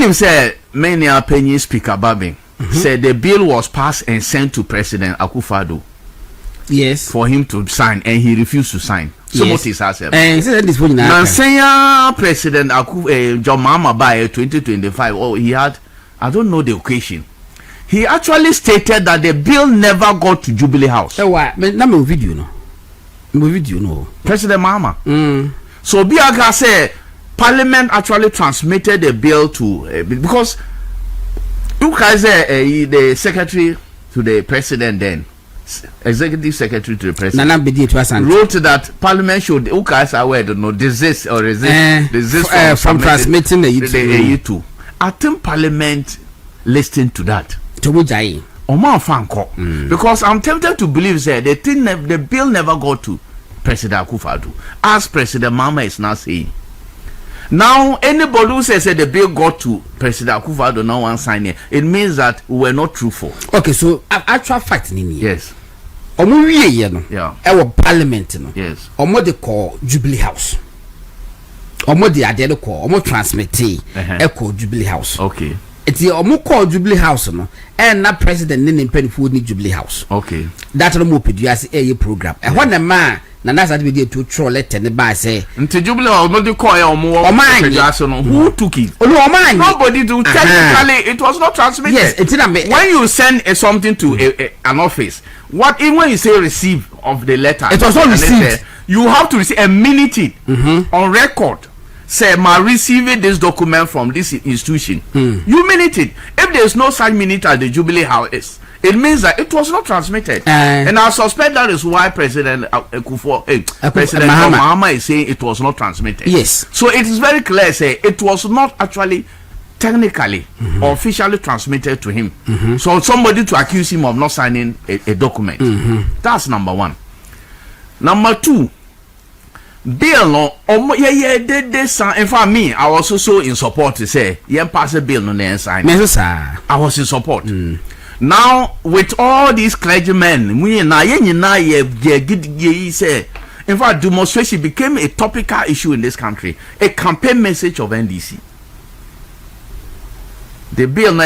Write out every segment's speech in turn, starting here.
him say many opinion speaker Babin said the bill was passed and sent to President Akufo-Addo. Yes. For him to sign, and he refused to sign. So what is that? And this one President John Mahama by 2025. Oh, he had, I don't know the occasion. He actually stated that the bill never got to Jubilee House. Why? No video, no. No video, no. President Mahama. So Biaga said Parliament actually transmitted the bill to because you guys the secretary to the president then. Executive Secretary to the President wrote that Parliament should desist or resist from transmitting the EU2. I think Parliament listened to that. Because I'm tempted to believe that the bill never got to President Akufo-Addo, as President Mahama is now saying. Now, anybody who says that the bill got to President Akufo-Addo now one sign it, it means that we were not truthful. Okay, so actual fact in here. Yes. Omo wie ye no. Yeah. Our Parliament no. Yes. Omo de call Jubilee House. Omo de ade de call. Omo transmit e call Jubilee House. Okay. Eti omo call Jubilee House no. And na president ne mpanyfo ni Jubilee House. Okay. That no mo peduase program. E ho na ma na that's be dey to throw letter ne ba say nti Jubilee House no dey call omo peduase no. Who took it? Nobody do. Technically it was not transmitted. Yes, when you send something to an office, what even when you say receive of the letter, it was not received. You have to receive a minute on record. Say, "Ma receiving this document from this institution." You minute it. If there is no such minute at the Jubilee House, it means that it was not transmitted. And I suspect that is why President President Mahama is saying it was not transmitted. Yes. So it is very clear. Say it was not actually technically or officially transmitted to him. So somebody to accuse him of not signing a document. That's number one. Number two, bill no in fact me I was also in support to say pass a bill no then sign. I was in support. Now with all these clergymen we say in fact demonstration became a topical issue in this country, a campaign message of NDC. The bill na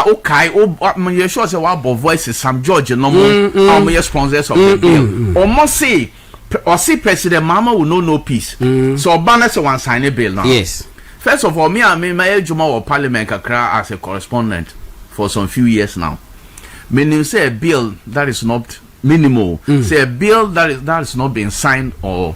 okay you sure say what voices Sam George no more sponsors of the bill almost say or see President Mahama will know no peace. So Banner one sign a bill now. Yes. First of all, I mean my Juma or Parliament as a correspondent for some few years now. Meaning say a bill that is not minimal. Say a bill that is not being signed or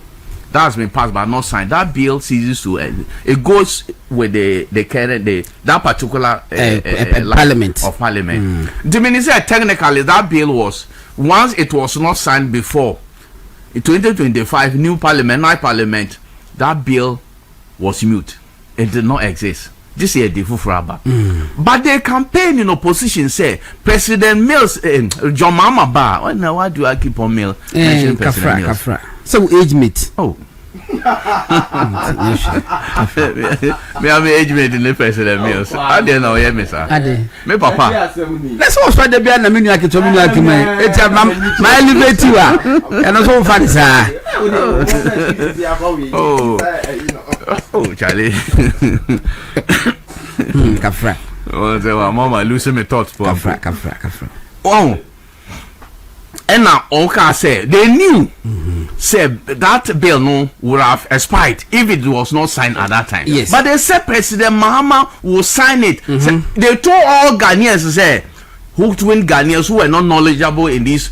that has been passed but not signed. That bill ceases to it goes with the current that particular Parliament of Parliament. The meaning say technically that bill was once it was not signed before. In 2025, new parliament, that bill was mute. It did not exist. This is a different but the campaign in opposition say President Mills, John Mahama Ba. Why do I keep on Mill? Kafra. So age mate. Oh. Me have age mate in the President Mills. I don't know, yeah, miss. Me papa. Let's all try to be an amino like to me like my. It's a my elevator. And also funny, sir. Oh, Charlie. Kafra. Oh, there were mama losing my thoughts. Kafra. Oh. And now Oka said they knew said that bill no would have expired if it was not signed at that time. Yes. But they said President Mahama will sign it. So they told all Ghanaians say who twin Ghanaians who were not knowledgeable in these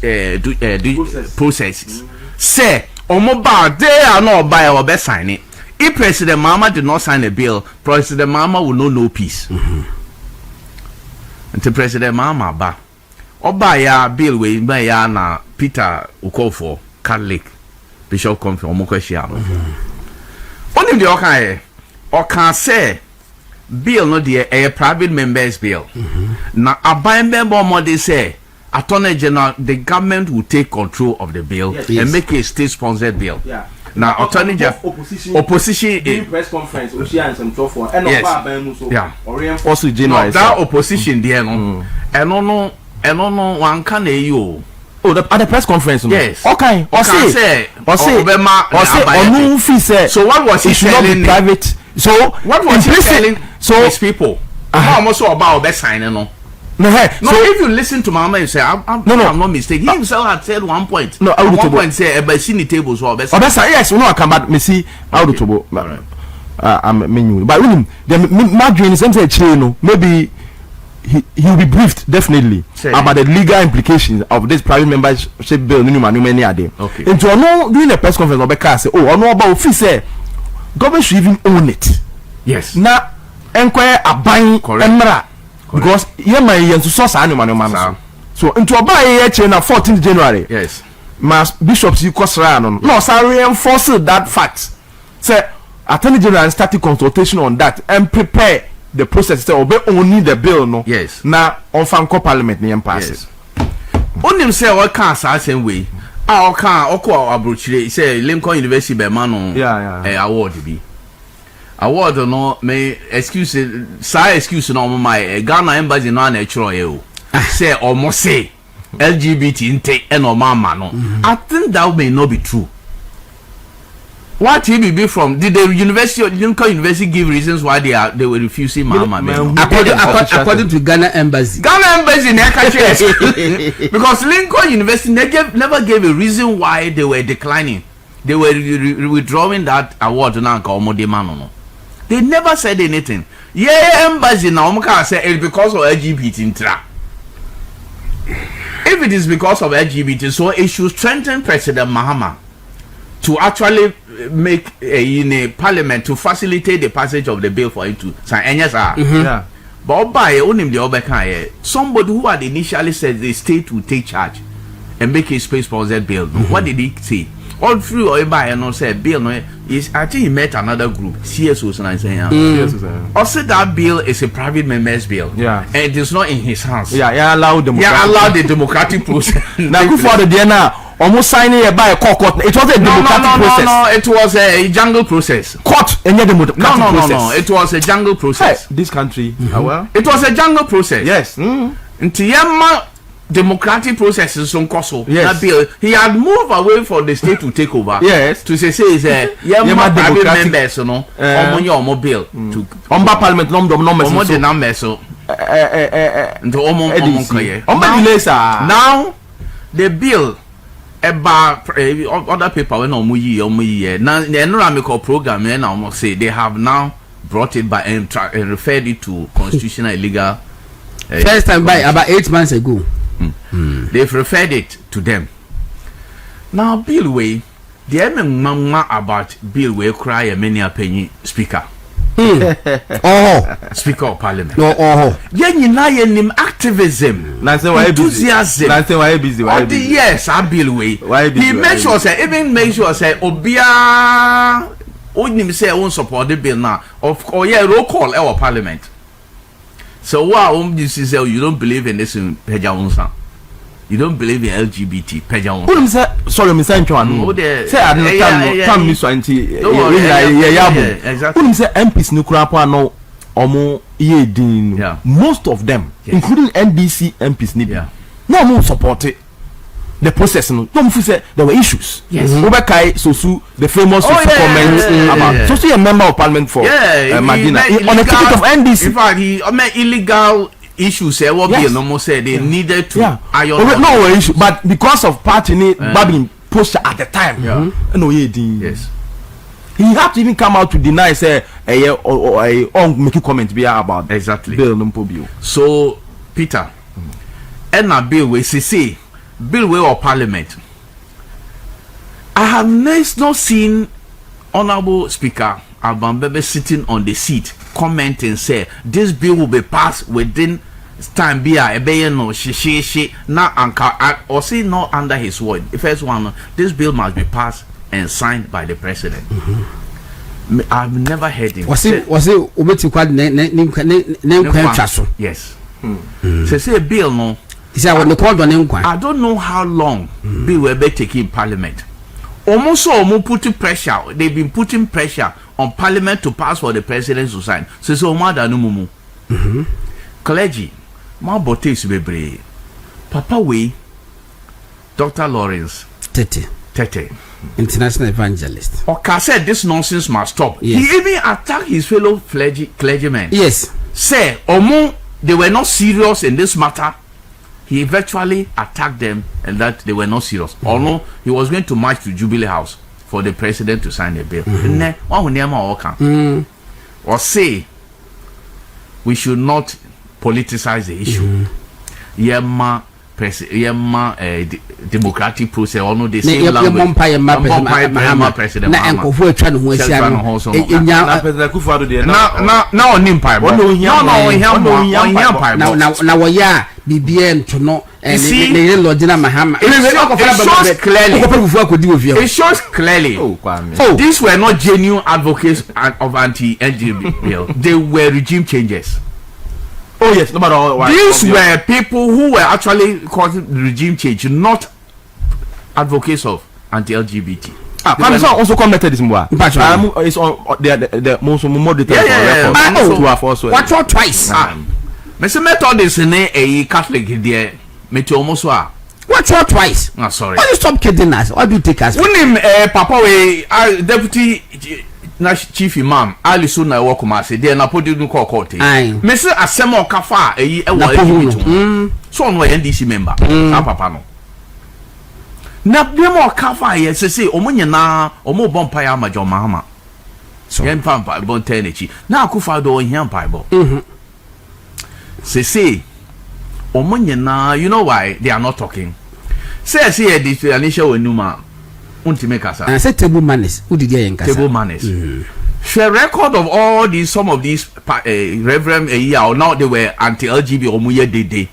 processes. Say Omoba they are not by or best sign it. If President Mahama did not sign a bill, President Mahama will know no peace. Until President Mahama ba. Oba ya bill we ba ya na Peter Ukofo Catholic Bishop Conference omokwashia no. Only the okan say bill no dey a private members bill. Na aban member mo dey say Attorney General the government will take control of the bill and make a state sponsored bill. Yeah. Now Attorney General opposition in press conference and so forth and also January that opposition there no and no one can you. Oh, at the press conference. Yes. Okay. Say so what was he telling private? So what was he telling these people? almost about best signing no. No, hey, no, so if you listen to Mama, you say, I'm not mistaken. He himself had said one point. No, at one point, say, but see the tables or best. Yes, no, I come back. Me see how to go. I'm menu, but the margin is saying, maybe he'll be briefed definitely about the legal implications of this private membership bill. Many are there. Okay. And to know during the press conference, Obeka say, "Oh, I know about office. Government should even own it." Yes. Now, enquire a buying correct. Because here my to source animal so into a buy here na 14th January. Yes. Mas bishops you cost no so reinforce that fact. Say Attorney General started consultation on that and prepare the process to obey only the bill no. Yes. Now on Fanco Parliament ni pass. Yes. Onim say what can same way. Ah can okwa abrochire say Lincoln University be man no. Yeah. Award be. Award no may excuse no my Ghana embassy no na chiro ye o say almost say LGBT inte and o mama no. I think that may not be true. What be from did the Lincoln University give reasons why they were refusing mama? According to Ghana embassy because Lincoln University never gave a reason why they were declining. They were withdrawing that award na nka omo de no. They never said anything. Yeah, embassy now can say it's because of LGBT intra. If it is because of LGBT, so it should strengthen President Mahama to actually make in a parliament to facilitate the passage of the bill for him to sign. Yeah. But by only the somebody who had initially said the state will take charge and make a space for that bill. What did he say? All through or by and said bill no is I think he met another group CSOs and I say also that bill is a private member's bill and it is not in his hands. Allow the democratic process. Now go for the DNA almost signing a by a court. It was a democratic process. No, it was a jungle process. Court and democratic process. No, it was a jungle process. Hey, this country well it was a jungle process. Yes. Democratic processes on Koso. Yes. That bill, he had moved away from the state to take over. Yes. To say private members, no. Omo bill to parliament omo the numbers so. Now the bill about other people when omo yi now the environmental program na omo say they have now brought it by and referred it to constitutional illegal. First time by about 8 months ago. They've referred it to them. Now, Bill Way, the mama about Bill Way cry a many opinion speaker. Speaker of Parliament. Yen activism, enthusiasm. Yes, I Bill Way. He makes sure say even make sure say Obia only say won't support the bill now. Roll call our Parliament. So wow, this is you don't believe in this in Pejaunsa. You don't believe in LGBT Pejaunsa. Sorry, Miss Antoine. Say I don't come Miss Auntie. Exactly. Say MPs Nukrapa no omo ye din. Most of them, including NDC MPs, no more support it. The process no say there were issues. Yes. Obekai Sosu, the famous comment about Sosu a member of parliament for Madina on a ticket of NDC. In fact, he made illegal issues. What be no say they needed to iron. No issue, but because of party Babin posture at the time. No yes. He had to even come out to deny say make a comment be about exactly bill Numpobio. So Peter and a bill we see bill way of Parliament. I have not seen Honorable Speaker Alban Bebe sitting on the seat commenting say this bill will be passed within time be a no she na anka or say no under his word. The first one, this bill must be passed and signed by the president. I've never heard him. Was it yes. Say a bill no. I don't know how long bill will be taking in Parliament. Almost putting pressure. They've been putting pressure on Parliament to pass for the president to sign. So mother no mumu. Clergy, my botes bebre. Papa way. Dr. Lawrence Tete. International evangelist. Oka said this nonsense must stop. Yes. He even attacked his fellow clergymen. Yes. say they were not serious in this matter. He virtually attacked them and that they were not serious. Although he was going to march to Jubilee House for the president to sign the bill. Or say we should not politicize the issue. Democratic process or no the same language. President it shows clearly these were not genuine advocates of anti-LGBT bill. They were regime changers. Oh yes, no matter what. These were people who were actually causing regime change, not advocates of anti-LGBT. Kwame also commented this more. It's on the most more details record. What twice? Mr. Methodist in a Catholic there. Met almost what twice? No, sorry. Why you stop kidding us? Why do you take us? When him Papa Deputy Chief Imam Ali Suna Wakumasi there na podi no court. Mr. Asemo Kafa e LGBT. So on NDC member. Papa no. Na bemo Kafa ye say omo nyina omo bompa ya majo mahama. So yen pampa bon tenechi. Na akufa do hian paibo. Say omo nyina, you know why they are not talking. Say this initial enuma. I said table manners. Who did you table manners? Share record of all these, some of these Reverend or now they were anti-LGBT or muye dede.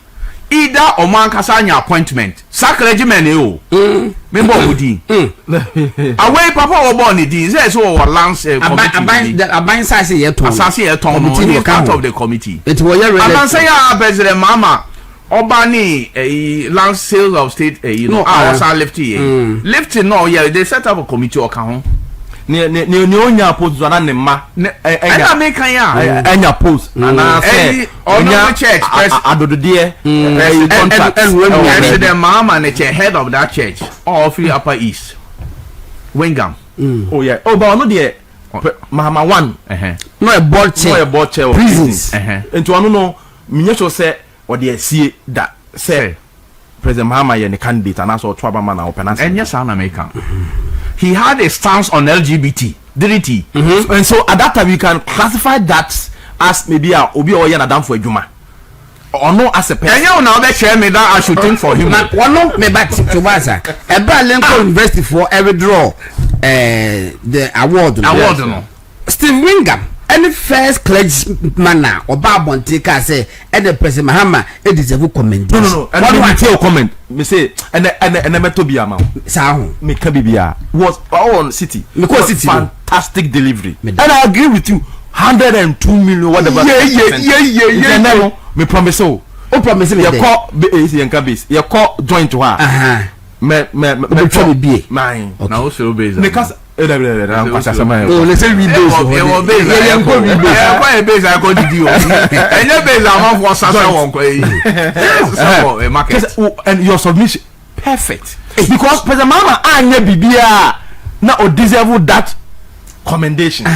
Either or man kasanya appointment. Clergy men member Udi. Away Papa or born it is so or Lance Abang Sasi yet part of the committee. It was a say President Mama. Obani land sales of state was lifting no they set up a committee account onya post zwana ne ma enya make enya post na say onya church adodode contract the mama and the head of that church all free upper east Wingam oh yeah oh but no there mama one no a board chair prisons into anu no minye say or the see that say President Mahama ye ne candidate and also to abama na open answer. And yes, American. He had a stance on LGBT, didn't he? And so at that time you can classify that as maybe a obi or yan adam for ejuma or no as a person. And you now that share me that I should think for him. One no me back to Wasa. Lincoln University for every draw the award no. Steve Wingham. Any first clergyman now or Babon take us say and the President Mahama it deserve commendation. No. And what do you comment? Me say and Metobia ma. Sao me kabibia was our city. Me city fantastic delivery. And I agree with you. 102 million whatever. Yeah. Me promise so. O promise me. You call base. You call joint to her. Me trouble be. Mine. Now so base. Because let's say we base. I go to you. And your base are for market. And your submission perfect. Because President Mama anya bibia na o deserve that commendation.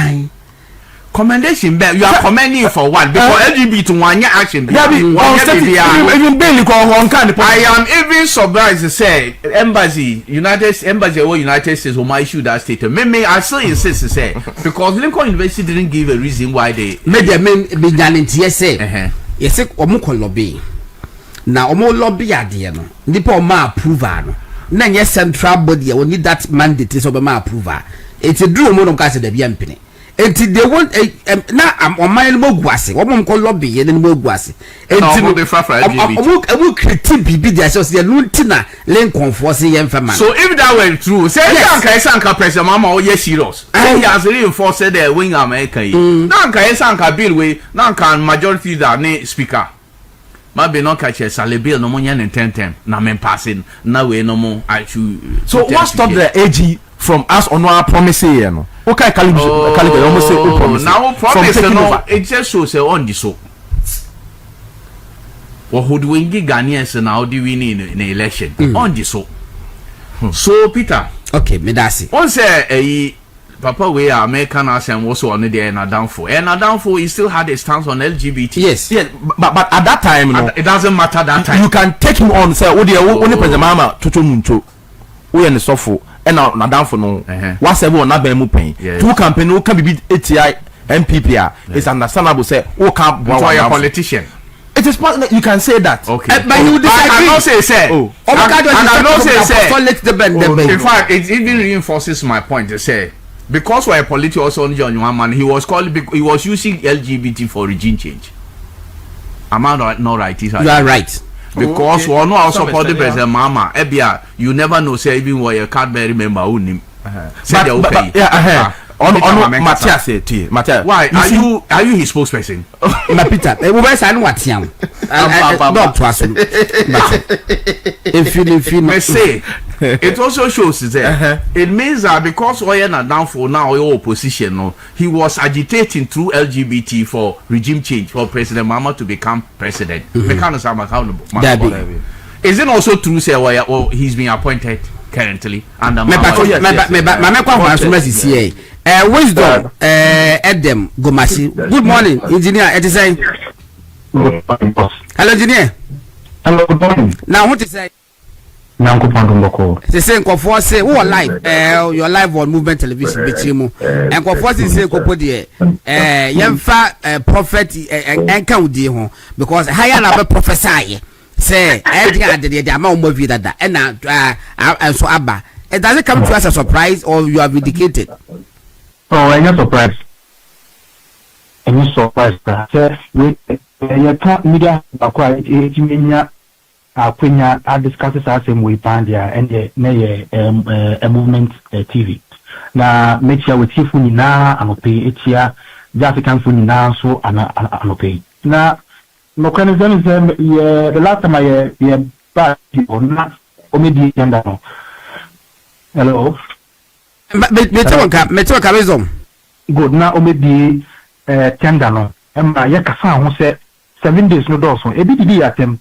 Commendation, you are commending for what? Because LGBT one action. I am even surprised to say United States will my issue that statement. Maybe I still insist to say because Lincoln University didn't give a reason why they made them be done in TSA. Yes, Omukon lobby. Now Omo lobby idea no. Nipo ma approval no. Na yes central body will need that mandate so be ma approval. It's a drew mo no ka se de bi ampene. Enti they want na on my mogwase wo mom ko lobby ye ne mogwase enti no be fafa LGBT amu critique bibi dia so se no ntina Lincoln force ye mfema. So if that were true say sanka President Mama o ye serious say he has reinforced the wing America na nka sanka bill we na nka majority that ne speaker ma be no catch a bill no mo nya ne 10 na men passing na we no mo I should. So what stop the AG from us on our promise here no okay caliber almost say promise now promise no it just shows on the so what would we give Ghanaians now do we need in election on the so so Peter okay me that's it on say Papa, we are American and also on the Nadamfo. And Nadamfo, he still had a stance on LGBT. Yes. But at that time, it doesn't matter that time. You can take him on. Say, only President Mama Tutu Muntu. We are the sofo. And now Nadamfo no. What's ever on that pain? Two campaign who can be ATI MPPR. It's understandable. Say, who can't be a politician. It is possible you can say that. Okay. But you disagree. I cannot say say. Oh my God! I cannot say. In fact, it even reinforces my point to say, because we're a political also John man, he was using LGBT for regime change. Am I not right? You are right. Because we no also support the president Mama. Ebia, you never know say even where you can't be remember who him. Matthias said to you, Matthias. Why are you his spokesperson? Peter, we were saying what him. Not trust him. If you may say, it also shows that it means that because we are not down for now your opposition, no, he was agitating through LGBT for regime change for President Mama to become president. Accountable. Is it also true say he's been appointed currently under wisdom Edem Gomasi. Good morning, engineer. It is saying hello, engineer. Hello, good morning. Now what is say? The same for say who are live you're live on Movement Television Bichimu and for say kopo de yemfa prophet enka udi ho because higher na prophesy say the amount of that and so abba. It doesn't come to us a surprise or you are vindicated. Oh, I'm not surprised. I'm not surprised. We media I discuss the same way Pandia and a movement TV. Now make sure with Tifuni now and pay each year the African Funi now so and pay. Now no kind of the last time I bad people not maybe hello. Good now maybe tender no. Yaka who said 7 days no dorsum. A BD at them.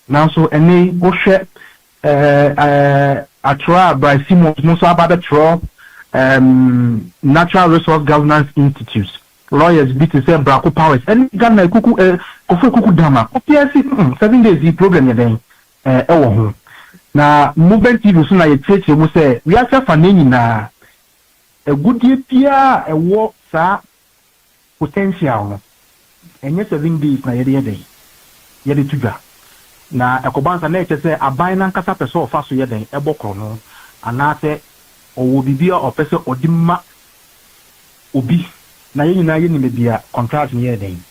Now so any Oshe a trial by Simon no so about the trial Natural Resource Governance Institutes. Lawyers beat to say Braco Powers and Ghana Kuku Dama. OPSC 7 days the program then na movement TV so na ye church mu say we are fanning na a good year a work sa potential no enye 7 days na ye de tuga na ekobansa na eche say aban na nkasa pese ofa so ye den ebokro no ana se owo bibia opese odimma obi na ye nyina ye ni bia contract ni ye den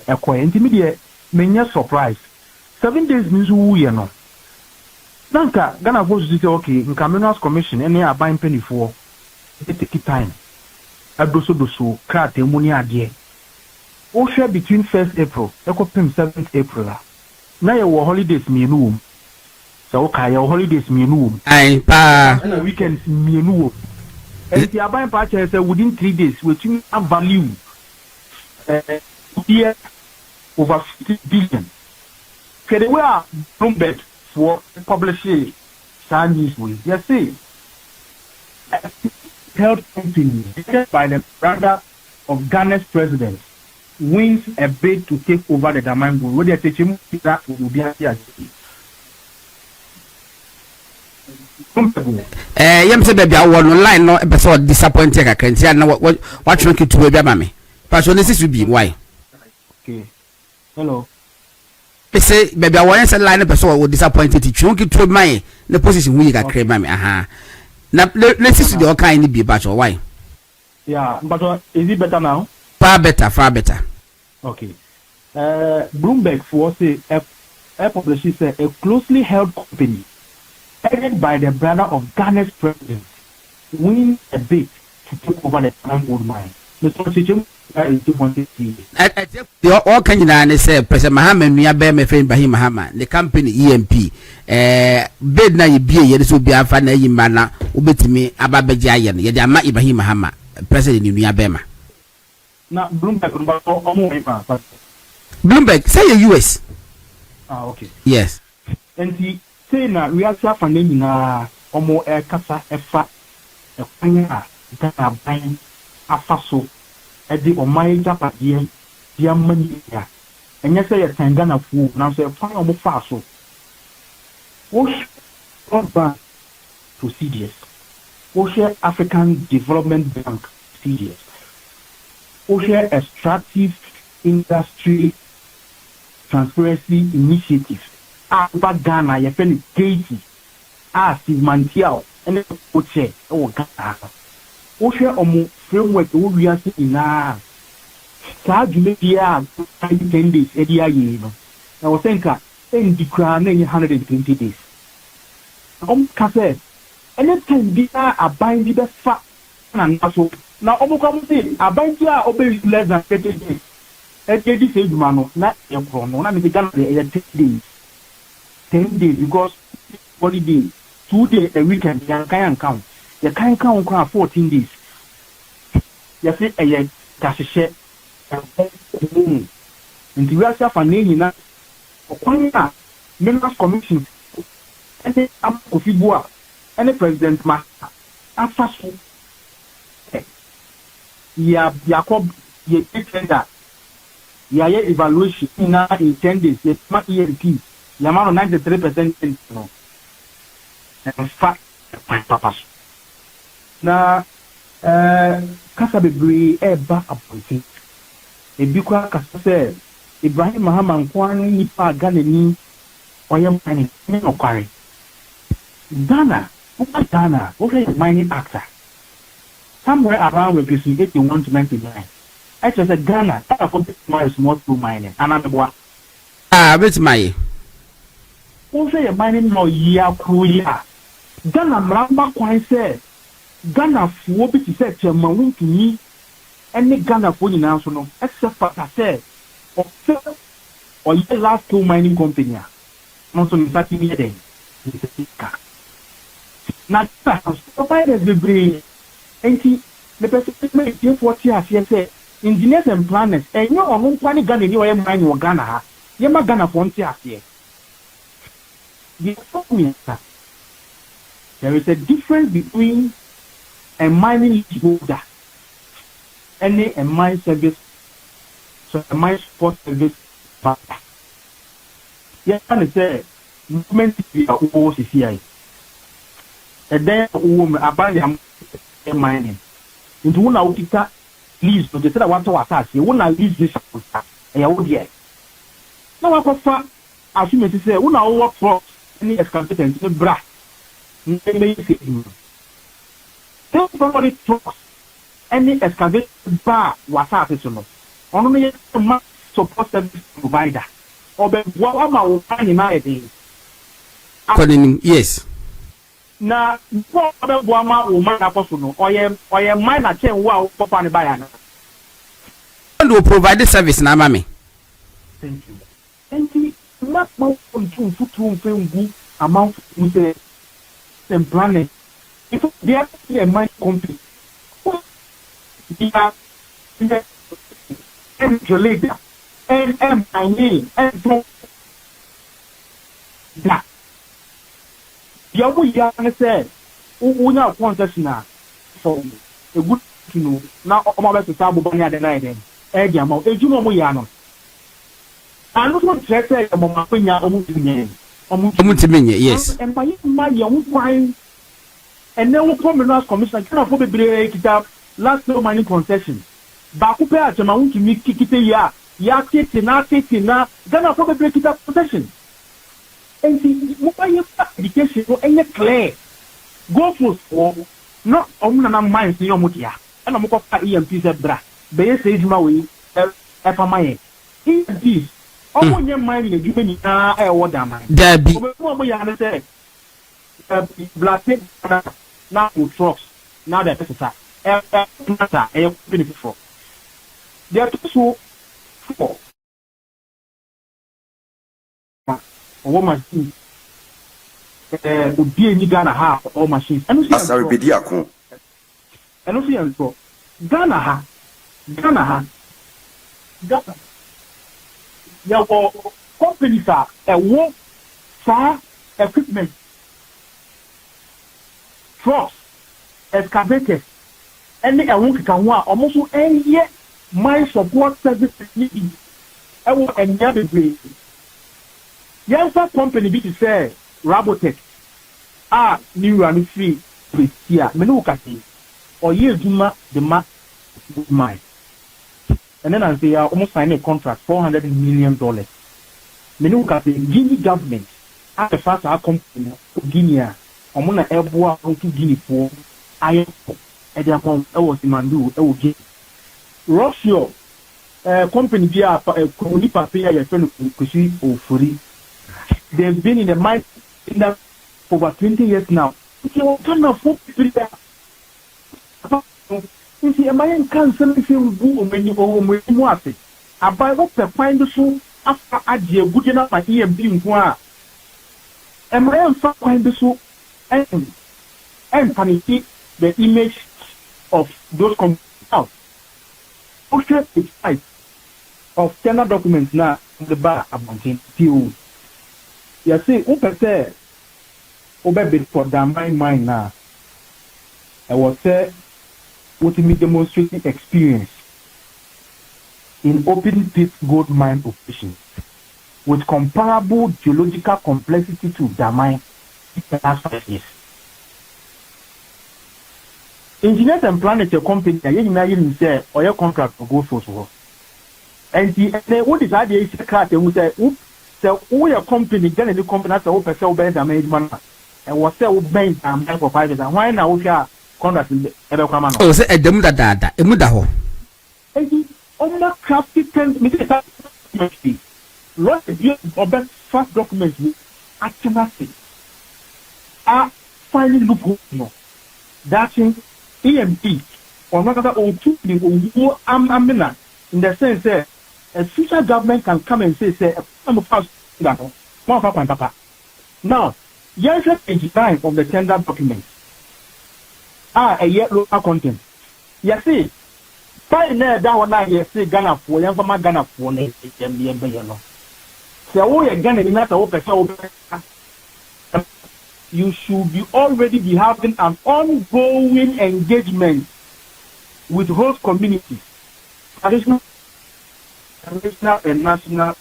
ekoye ntimi menya surprise 7 days means who ye no Nanka Ghana votes say okay, in Minerals Commission any aban penny for it take time. Adoso crate money adie. O share between 1st April, ekopem 7th April. Na your holidays mienu. So okay, your holidays mienu. Ai pa and weekends mienu. And the aban patch say within 3 days we think a value here over 50 billion. Kede we are Bloomberg for publishing Chinese way. Yes, see, health company by the brother of Ghana's president wins a bid to take over the Damang. What they are taking that will be here. Yem say baby I won online no episode disappointed I can see now what you to baby mama. Pastor this will be why. Okay. Hello. Say baby I want to line up so disappointed you won't to my the position we got create mama aha. Now let's see the kind be but why? Yeah, but is it better now? Far better. Okay. Bloomberg for say a publisher say a closely held company headed by the brother of Ghana's president wins a bid to take over the gold mine. The situation the all can you say President Mahama near bear my friend Bahim Mahama, the company EMP bid na be ye so be afa na yimana ubetimi ababeja ye de ama Ibrahim Mahama president in New Bema. Now Bloomberg say US. Ah okay. Yes. And he say na we are funding na omo kasa efa ekwanya Ghana ban afaso edi oman japadeɛ dia mani ya enye sɛ yɛ tan Ghana fu na sɛ fan omo fa so wosh urban procedures wosh African Development Bank procedures wosh extractive industry transparency initiative ba Ghana yɛ fɛ ni Clergy si mantiao ene oche wo Ghana wosh omo framework wo wiase ina saa dwuma bia 10 days edi aye no na wo senka endi kra na 120 days ka say anytime bia aban bi be fa na naso na kwa say aban bi a obe less than 30 days edi say dwuma no na e kro no na me Ghana e 10 days because holiday 2 days a weekend yan kan count ya kan count 14 days ya say e kasehye nti we asa fa na nyina okwan Minerals Commission ene Kofi Boa ene President Ma afaso ya Jacob ye tender ya evaluation in 10 days ye ma ELP ya ma 93% no en fa papa na kasa bebre eba appointed ebi kwa kasa sɛ Ibrahim Mahama nkwano nipa Ghana ni oyam ani ne no kware Ghana okay mining actor somewhere around representing 81 to 99 I just said Ghana that for small scale mining anameboa bit my okay mining no ya kuya Ghana mramba kwan sɛ Ghana fo bi ti sɛ chema wuntumi any Ghana for nyina so no except for say or your last two mining company no so in fact me then na so by the brain enti the person me dey 40 years say engineers and planners and you on kwani Ghana ni o mine wo Ghana ha ye ma Ghana for nti ase the formula there is a difference between a mining holder and a mine service, so a mine support service. Yes, I say, movement is a OCCI. And then, woman, abandon mining. Into one out of lease, but they said I want to attack you. One I lease this, and I would yet. Now, I prefer, as you may say, one I work for any excavator in the bra. Tell somebody trucks. Any excavator bar was artisanal. Only a support service provider. Or be what am I finding yes. Now, what about Wama woman apostle? Or a minor chain wow for Fanny Bayana. And will provide the service now, mammy. Thank you. Thank you. Not more from 2 film good amount with the planet. If they are a mine company. Dia later and my name and that Yabu Yana said, who now concessionaire for a good to know now about the Sabo Banya the night then Ediamo, a Juno Muyano. I don't want to say a Momapina yes, and by my young wine and then Minerals Commission cannot probably break it up. Last no mining concession. Bakupe atema wuntumi kikite ya tete na Ghana for break it up concession. And see mobile education no enye clear. Go for no omuna mines ni omutia. And I'm fa EMP se bra. Be say juma we e fa maye. EMP omunye mine ejuma ni na e wo da mine. Dabi. Omo ya na say blasted now with trucks. Now that is a benefit for. There are also 4 machines. Would be any Ghana half or machines. And also, Ghana. There were companies are a work for equipment, trucks, excavators. any a won't can one almost any year my support service need. I will enable me. Yes, that company be to say Rabotech. New and free with here. Menukati or year Duma the ma good mind. And then I say I almost signed a contract $400 million. Menukati Guinea government at the first our company Guinea. I'm gonna elbow to Guinea for ayeka. And they was Mandu. I will get Russia. Company be a only paper your friend Kushi or free. They've been in the mine for over 20 years now. If you turn off 4 people, if you man can't send me when you go with what it. I buy up the find the shoe after I did good enough my EMP in one. And my own find the shoe and can see the image of those companies out. Okay, it's type of standard documents now in the bar about you. You see, open there, obey for Damang mine now. I was say, what me demonstrating experience in open pit gold mine operations with comparable geological complexity to Damang in the last 5 years. Engineers and planners, your company, you say, or your contract will go for. And what is idea is a cat and we say, so we are company, then the company has to open sell better than made man. And was sell bank and bank for 5 years. And why now we are contract in the other command? Oh, say a demuda data, a mudaho. And the only crafty 10 minutes. Lots of you of best first documents actually are finding loophole. That's in EMP or not other old two people amina in the sense that a future government can come and say I'm a fast papa. Now, yes, page 9 of the tender documents a yet local content. Yes, see, find there that one I say Ghana for young from Ghana for so again enough open you should be already be having an ongoing engagement with host communities, traditional and national.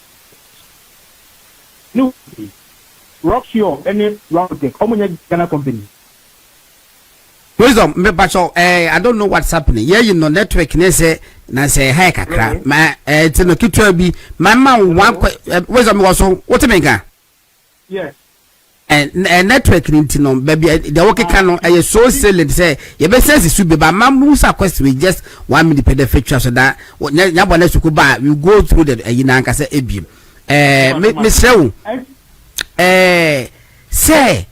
No, Rockshore, any Rocktech, how many Ghana company? Wisdom, me bacho, I don't know what's happening. Yeah, you know, network, say, na say, hey, kakra, ma, it's no kitchen my man, one, wisdom was what to make? Yes. And network no baby the work can I so silent say you be sense should be but mamusa question with just 1 minute per the feature so that nyabone to buy we go through the yinanka say ebiem Mr. Say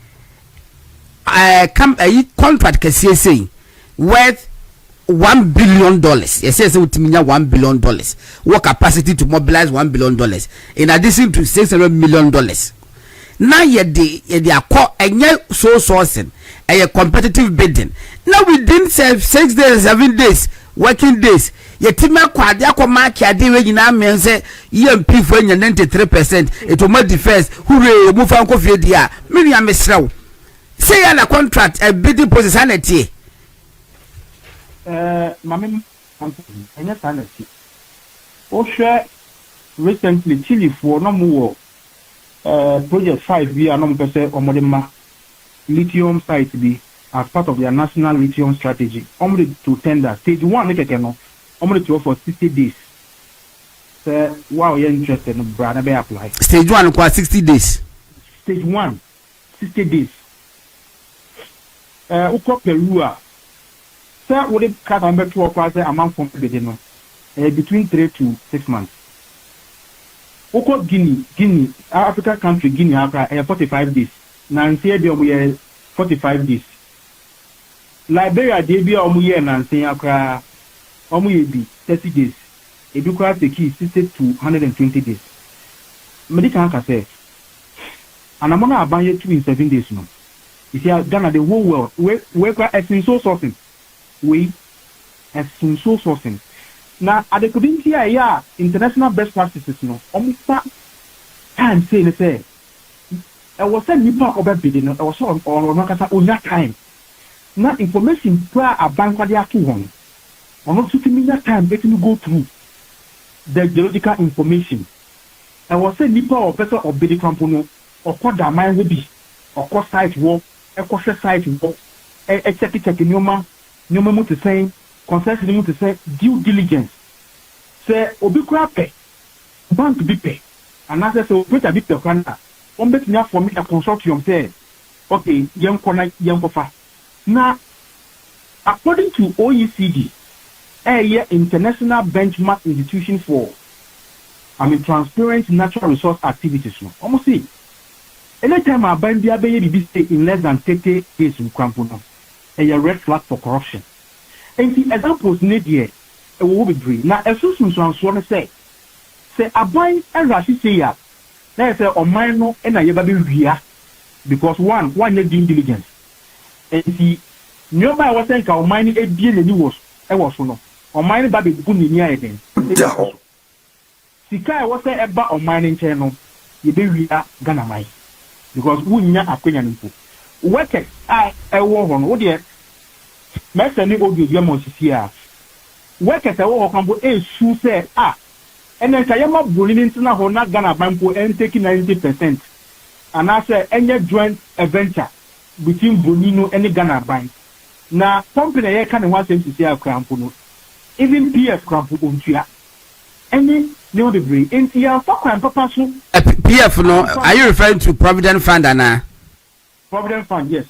come a contract can say worth $1 billion. Yes, says it mean $1 billion. What capacity to mobilize $1 billion in addition to $600 million. Now ye are and yet so sourcing a competitive bidding. Now within 6 days, 7 days, working days, ye tima quad yako mark ya di when you mean say EMP for 93%, it will make defense, hooray, move on coffee dia, Miriam Mesrow. Say a contract a bidding positionality. Mammy, and yes, sanity. Oh, share recently Chile for no more. Project 5 we are not or modern lithium site be as part of their national lithium strategy. Only to tender stage 1 only to offer 60 days. Wow, you're interested in brother be apply. Stage 1 requires 60 days. Stage 1, 60 days. Uko Perua. Sir, would it cut on back to a amount from between 3 to 6 months. Oko Guinea, African country, Guinea, 45 days. Nancy, we are 45 days. Liberia, they be Nancy, be 30 days. It requires the key 60 to 120 days. Medical say, and I'm going to buy you 2 in 7 days. No, you see, Ghana, the whole world, where as in so sourcing, we as in so sourcing. Now, at the community, international best practices, almost time say, I was saying, you talk about bidding, I was on that time. Now, information prior a bank what they are to one. not sitting that time letting you go through the geological information. I was saying nipa or person or bidi crampono or what that mine will be or cost site work, a cost site work, a check nyoma to say, concession to say due diligence. Say obi krape bank be pay. And I said so put a bit of canada. One bit enough for me a consortium say okay, young connect young papa. Now according to OECD, a international benchmark institution for transparent natural resource activities. Almost see. Anytime I buy the baby state in less than 30 days in Crampono, a red flag for corruption. And the examples need here, it will be brief. Now, as soon as I want to say, I buy a rashi say ya. Let's say, on mine, and I baby here. Because one need due diligence. And the nearby was saying, our mining a deal and I was no. On mine, baby, good in here again. Sika was say about on mining channel, you be here, Ghana mine. Because we not a Kenyan people. Workers, I war on, oh dear. Master new audio, Yamos here. Workers, I walk on board a shoe say, and then Kayama bullying into not Ghana Banco and taking 90%. And I say, any joint adventure between Bonino and the Ghana Bank. Now, company I can't want them to see a crampono. Even PF crampo, any no degree in your and papa. PF no, are you referring to Provident Fund and Provident Fund, yes.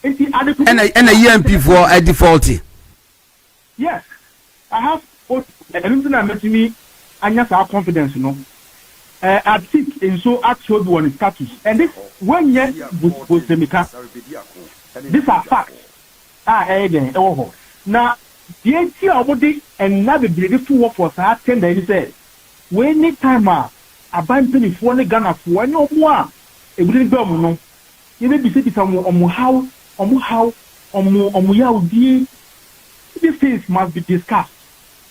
And a EMP for a defaulty. Yes. I have everything I met me and yes, our confidence, you know. I think in so actual one status. And this 1 year was the Mika. These are facts. Now the AT body and now the beautiful work for 10 days said when any time I buy penny for the Ghana for no more a good no you may be sitting on how these things must be discussed.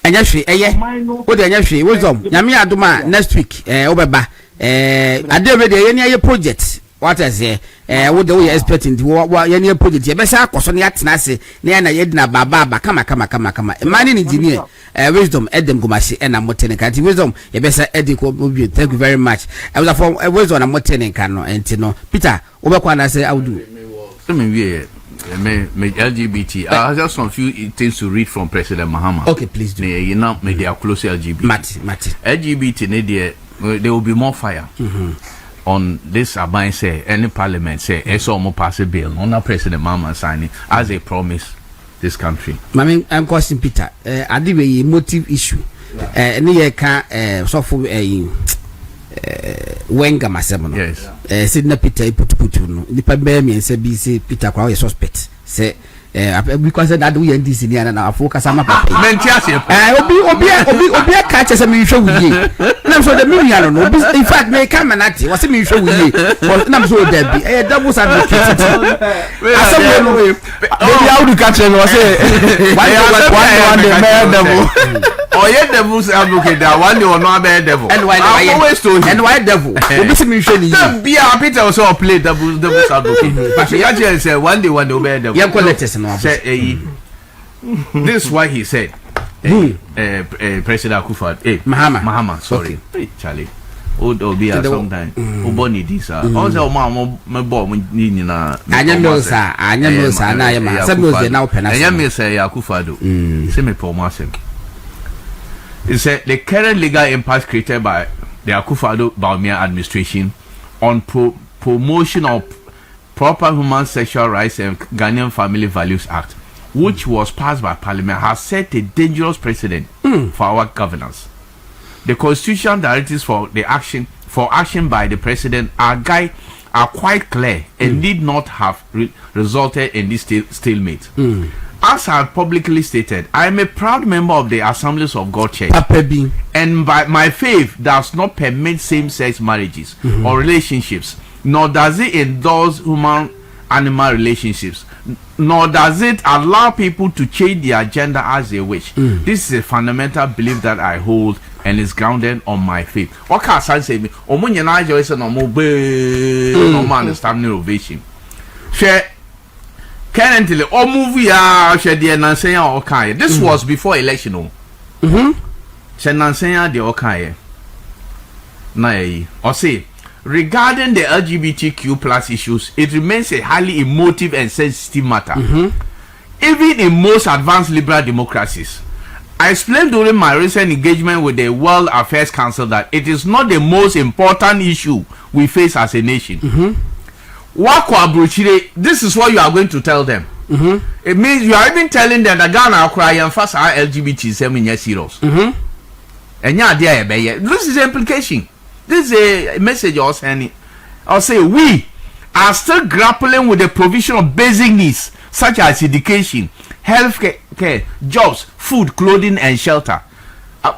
And yes, what the wisdom Yami Aduma next week Obeba I did already any project. What I say, what the way expecting to what any project, you best ask on the Nasi, Niana Yedna Baba, come, mining engineer, wisdom, Edem Gomasi, and I'm Motenica, wisdom, you best Edico, thank you very much. I was a form, a wisdom, I'm Motenica, and Tino, Peter, Obakwan, I say, I will do. LGBT. I have just some few things to read from President Mahama. Okay, please do. You know, they are close to LGBT. Mati. LGBT, there will be more fire. On this Aban say any parliament say eso mo pass a bill on our President Mama signing as a promise this country. Mami, I'm questioning Peter. Adiwe motive issue. Any ye can so for Wenga masemo. Yes. Sidna Peter putu no. Nipa be me say be say Peter kwa suspect. Say because that we NDC ni na focus ama papa. Mentiase. Obi catch say me show we. Na so the million no. In fact me come na ati was me show we. Na so there be double advocate. Asem no we. Baby how do catch me was say one day devil. Oh yeah, devil's advocate that one day or no be devil. And why devil? Obi say me show ni. Be a Peter also play devil's advocate. But you say one day be devil. Yeah, collect Say, this is why he said President Akufo Mahama sorry okay. Charlie o be at some time o boni this also my boy ni na anya no sa na ya ma say me na open na anya me say Akufo do say me for myself. He said the current legal impasse created by the Akufo-Addo administration on promotion of Proper Human Sexual Rights and Ghanaian Family Values Act, which was passed by Parliament, has set a dangerous precedent for our governance. The constitutional directives for action by the President are quite clear and need not have resulted in this stalemate. As I publicly stated, I am a proud member of the Assemblies of God Church, and by my faith does not permit same-sex marriages or relationships, nor does it endorse human-animal relationships, nor does it allow people to change their gender as they wish. This is a fundamental belief that I hold and is grounded on my faith. What can I say? Omunyana joyce no mo be no man standing ovation. Share currently or movie share the nansen ya okay. This was before election o. Share nansen ya the okay. Na yi. Or say regarding the LGBTQ+ issues, it remains a highly emotive and sensitive matter. Even in most advanced liberal democracies. I explained during my recent engagement with the World Affairs Council that it is not the most important issue we face as a nation. This is what you are going to tell them. It means you are even telling them that Ghana cry and fast our LGBT serious. And this is the implication. This is a message you're sending. I'll say we are still grappling with the provision of basic needs such as education, health care, jobs, food, clothing, and shelter.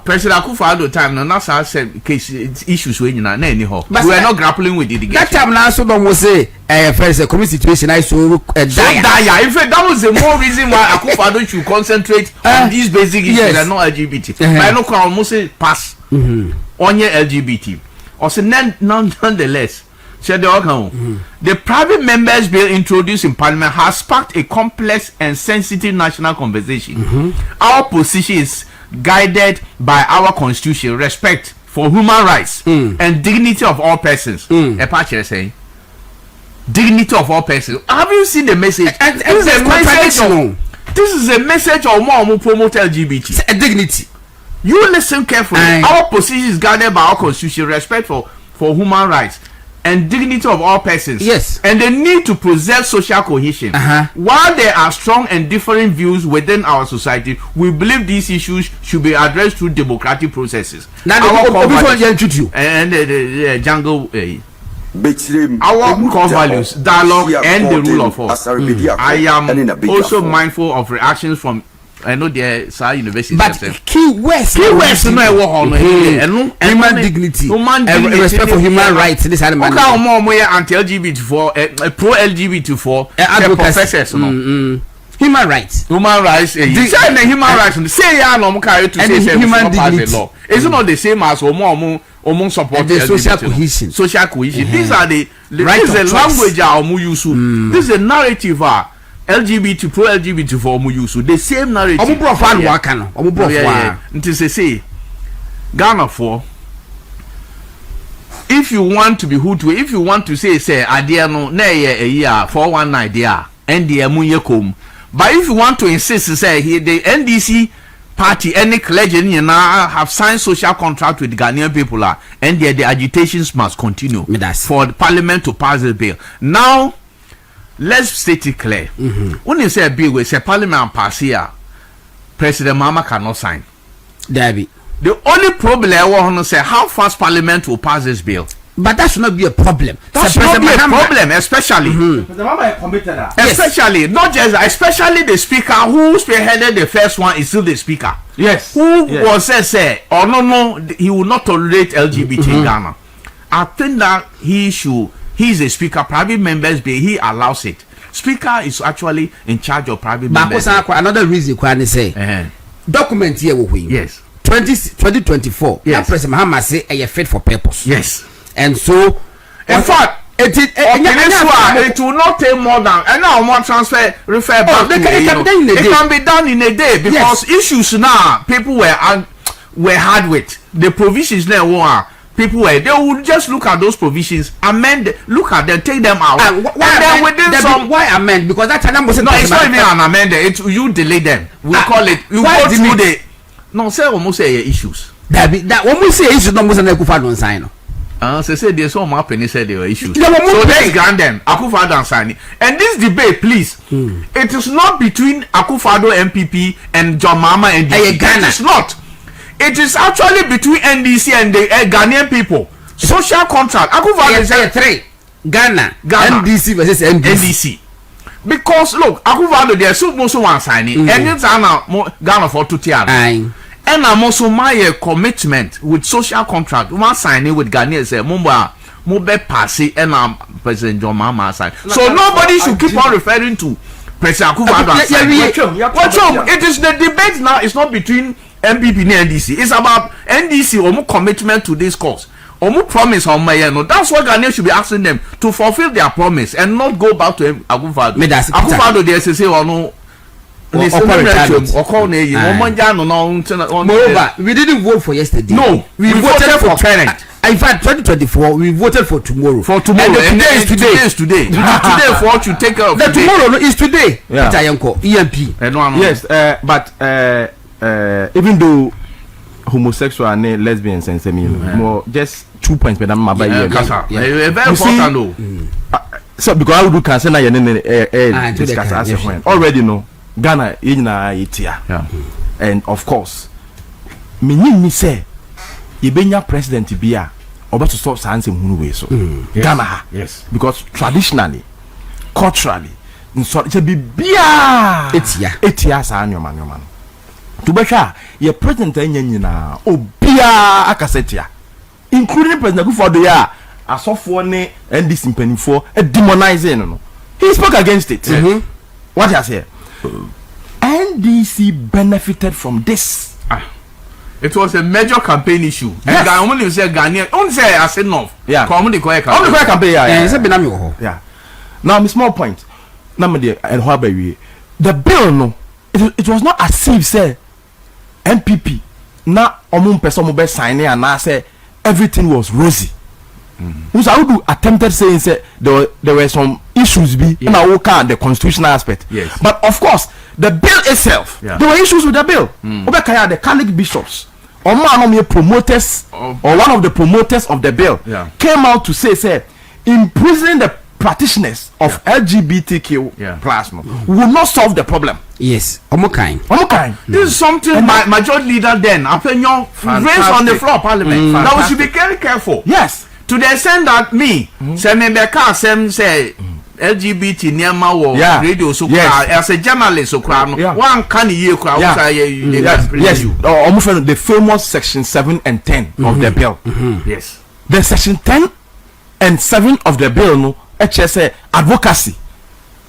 President Akufo-Addo time now said case issues when you na anyhow. We are not grappling with education. That time now so don't say first a community situation I so dire. In fact, that was the more reason why Akufo-Addo should concentrate on these basic issues and not LGBT. But I know almost say pass on your LGBT. Or say nonetheless. The private members bill introduced in parliament has sparked a complex and sensitive national conversation. Our position is guided by our constitution, respect for human rights and dignity of all persons. Dignity of all persons. Have you seen the message? This is a message of more promote LGBT. Dignity. You listen carefully. Our position is guided by our constitution, respect for human rights and dignity of all persons. Yes. And the need to preserve social cohesion. While there are strong and differing views within our society, we believe these issues should be addressed through democratic processes. Now, and the jungle. Our core values, dialogue, and the rule of law. I am also mindful of reactions from I know the university. But key words human dignity, respect for human rights. This kind of man. Anti-LGBT for pro-LGBT for professors. Human rights. Human rights. Human rights. Say human dignity. It's not the same as support the social cohesion. Social cohesion. These are the this is the language use. This is a narrative. LGBT pro-LGBT for use the same narrative. Ghana for if you want to be Hutu, if you want to say idea no na a year 419 there NDM kom, but if you want to insist say the NDC party any Clergy now have signed social contract with the Ghanaian people and the agitations must continue for the parliament to pass the bill. Now let's state it clear. When you say a bill, we say parliament pass here, President Mama cannot sign. David. The only problem I want to say how fast parliament will pass this bill. But that should not be a problem. That should not be a problem, especially. Especially, not just, especially the speaker who spearheaded the first one is still the speaker. Yes. Who was say, oh no, he will not tolerate LGBT in Ghana. I think that he is a speaker. Private members bill, he allows it. Speaker is actually in charge of private members. Another reason why say document here we yes 2024 yes President Mahama say a fit for purpose. Yes. And so in fact it will not take more than and now more transfer refer back to it can be done in a day because issues now people were hard with the provisions now people were they would just look at those provisions amend look at them take them out and then within some why amend because that time was no it's not even an amendment you delay them we call it you go through the no say almost say issues that when we say issues no most na Akufo-Addo sign say there's some happening said there were issues so let's grant them Akufo-Addo signing and this debate please it is not between Akufo-Addo MPP and John Mahama and it is not. It is actually between NDC and the Ghanaian people. Social contract. Akufo-Addo say 3. Ghana. NDC versus NDC. Because look, Akufo-Addo there so most one signing. And it's Ghana for 2 years. And I'm also my commitment with social contract. One signing with Ghanaians say Mumbai pass and President John Mahama sign. So nobody should keep on referring to President Akufo-Addo. It is the debate now. It's not between MPP and NDC. It's about NDC commitment to this cause. Omu promise on my no. That's what Ghanaians should be asking them to fulfill their promise and not go back to Akufo-Addo. Akufo-Addo they say or no. Moreover, we didn't vote for yesterday. No, we voted for current. In fact, 2024, we voted for tomorrow. For tomorrow. And today is today. Today for what you take care of. The tomorrow is today. Yeah. EMP. Yes, but even though homosexual and lesbians and more just 2 points, but I'm very important. So because I would cancel discuss as a friend. Already know Ghana in Itia. And of course, me say Ibenya president Bia about to stop science in way so Ghana. Yes. Because traditionally, culturally, so it be Bia Etia sa your man. To be sure, your president na Obia Akasetia, including President Akufo-Addo ya asofo ne NDC mpanifo demonizing no. He spoke against it. What he say? NDC benefited from this. It was a major campaign issue. Yes. And only say Ghanaian, only say I said no. Yeah. Only the campaign. Yeah. Now, my small point. Now, the bill no. It was not as if say MPP na omun person mo be sign and I say everything was rosy. Who's I would attempted saying say there were some issues be in our the constitutional aspect. Yes. But of course, the bill itself, there were issues with the bill. The Catholic bishops or promoters or one of the promoters of the bill came out to say imprisoning the practitioners of LGBTQ plus will not solve the problem. Yes. This is something my majority leader then opinion raised on the floor of parliament. Now we should be very careful. Yes. To the extent that me say LGBT Niama or radio so as a journalist so one can hear yes. Almost the famous section 7 and 10 of the bill. Yes. The section 10 and 7 of the bill no HSA advocacy.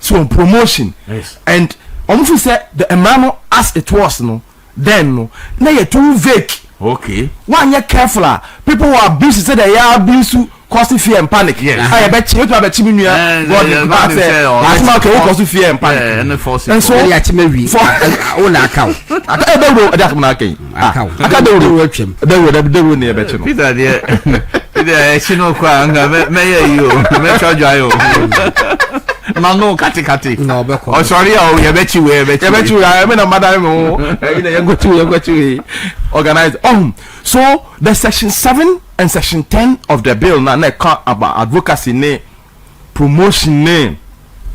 So promotion. Yes. And almost say the emano as it was no then no now you're too vague. Okay. One you're careful. People who are busy say they are busy causing fear and panic. Yes. I bet you about God cause fear and panic. And so for own account. I no kati no oh sorry oh you bet you I mean madam you go to organize so the section 7 and section 10 of the bill now about advocacy ne promotion ne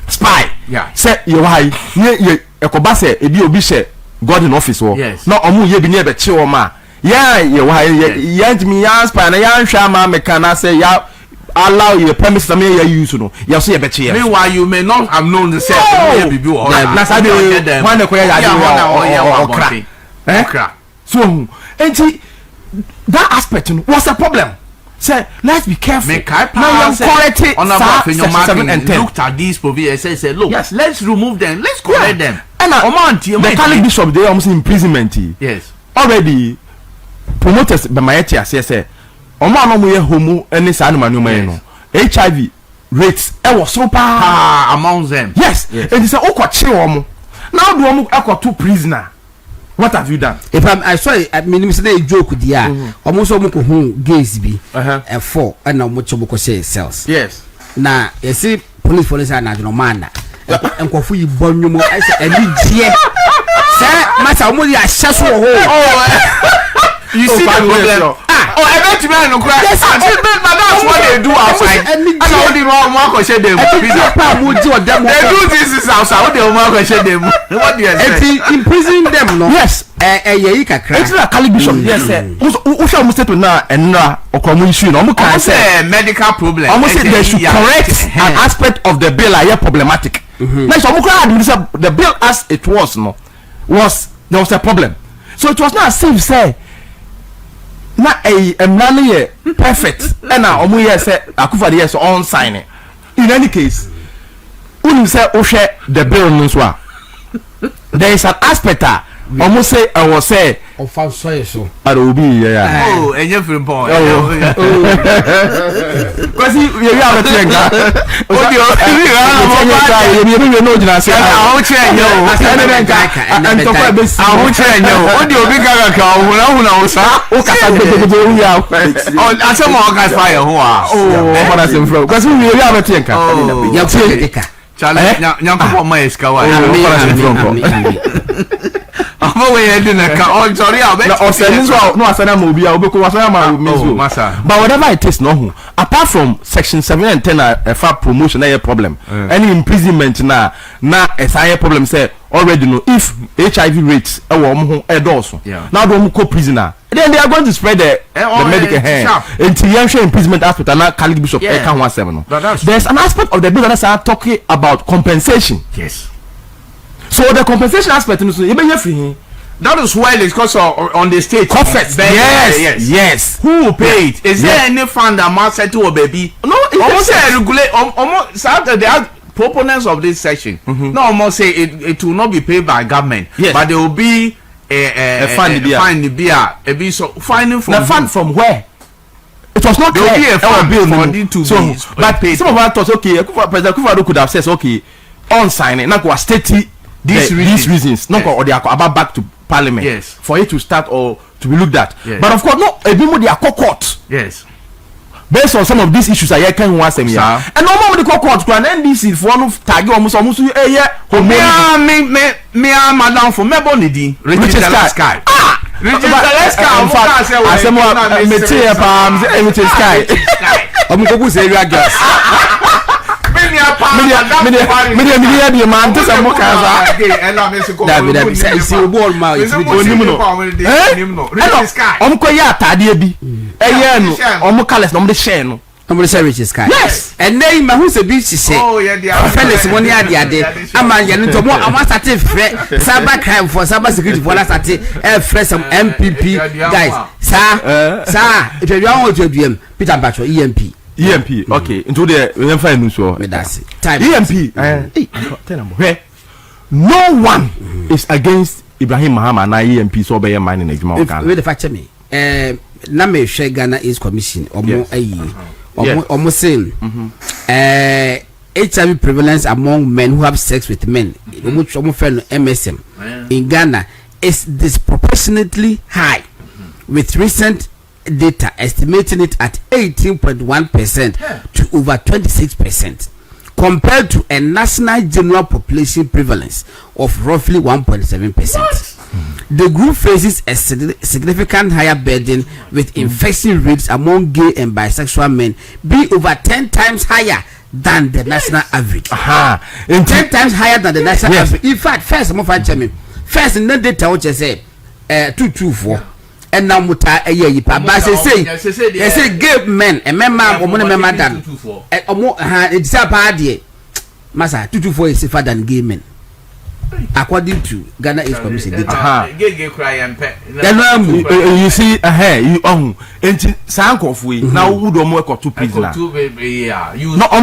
spy say you why ye ekoba say ebi obi she God in office wo no omu ye bi ne be che wo ma you why ye me spy na ya hwa ma me kana say ya allow your premise to me use no you say better. Meanwhile you may not have known the self na sabi one the so that aspect was a problem. Say let's be careful. Now correct it. Looked at these provisions and said look yes let's remove them, let's correct them. And the Catholic bishop they almost imprisonment. Yes. Already promoters by my say homo any HIV rates was so among them. Yes. And it's now do two prisoner. What have you done? If I saw I mean say joke dia almost gays be and 4 and almost say cells. Yes. Na you see police and no man and kofu yi bonwumo I say any die say masa omo ya shaso you see the problem. Oh, I bet you no cry. Yes, that's what they do outside. And all the wrong mark share them. They do this is outside. What the mark share them? What do you say? Imprisoning them, no? Yes. Ayeka cry. It's like Catholic bishop. Yes, who shall we say to now and now okomu issue? No, can say medical problem. Almost say they should correct an aspect of the bill are problematic. Now, so the bill as it was no was there was a problem. So it was not safe say. Na none perfect and now omu ye say Akufo-Addo yes on sign it. In any case unu say o share the bill no so there is an aspect almost say I was say of fan so I will be oh and you feel born because you have a thing oh you know just say I won't change you and to quite be I won't change you what do you big ka huna usa o kasa gbegbe we are oh asem o ka fire ho oh what as from because we have a thing ya tie Charlie, nyanko ma eska wa. Ama we head na ka on sorry I bet. No sense no asana ma obi a obeko asana ma mezu. But whatever it is no apart from section 7 and 10 for promotion na problem. Any imprisonment na a problem say already know if HIV rates e wo mo ho edoso. Now do ko prisoner. Then they are going to spread the medical hand until you imprisonment aspect and Catholic Bishop Eka 17. There's an aspect of the bill that are talking about compensation. Yes. So the compensation aspect that is why it's because on the state coffers. Yes. Who will pay it? Is there any fund that must settle a baby? No, almost say regulate almost they are proponents of this section. No, almost say it will not be paid by government. Yes. But there will be a fund so finding from the fund from where it was not clear. Be a fund to so be but some of us thought okay President Kufuor could have said okay on signing now go state these reasons not or they are about back to parliament for it to start or to be looked at but of course no a bit more they are court based on some of these issues I can once and no more the court to an NDC for one of tag almost me madam for me bonidi register sky register sky I say more me palm say sky I'm go go say area gas media be man to some kaza David say see ball ma register sky ko ya atade bi no colors no share no say Richard Sky. Yes. And then my who's a beach say, oh, yeah, fellas, money at the other. I'm a young to more. I want to cyber crime for cyber security for us at fresh some MPP guys. Sir, if you want to do Peter Bacho, EMP. Okay, into the find news. That's it. Time EMP. No one is against Ibrahim Mahama and EMP so by mine in Ejima. Wait the fact me. Name share Ghana is commission almost saying HIV prevalence among men who have sex with men MSM in Ghana is disproportionately high with recent data estimating it at 18.1% to over 26% compared to a national general population prevalence of roughly 1.7%. The group faces a significant higher burden with infection rates among gay and bisexual men being over 10 times higher than the national average. 10 times higher than the national average. In fact, first in the data which I say 224 and now muta a year but say gay men and member than it's a party massa 224 is safer than gay men. According to Ghana is commission data. You see, you own sank of way now would work or two prisoner. No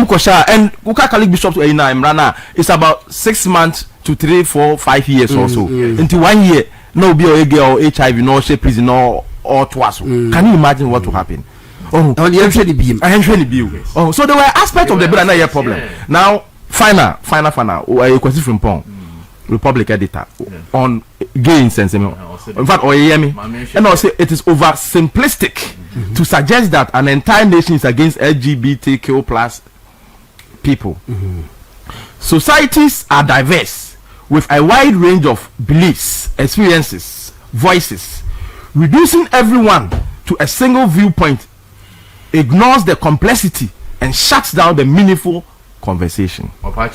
Kosha and Catholic Bishop to Imrana is about 6 months to 3, 4, 5 years or so. Into 1 year, no be or HIV, no shape prison or twice. Can you imagine what will happen? Oh, eventually be. Oh, so there were aspects of the bill and problem. Now, final, a question from Pong. Republic editor on gay insensitive. In fact, and also it is over simplistic to suggest that an entire nation is against LGBTQ+ people. Societies are diverse with a wide range of beliefs, experiences, voices. Reducing everyone to a single viewpoint ignores the complexity and shuts down the meaningful conversation. Ghana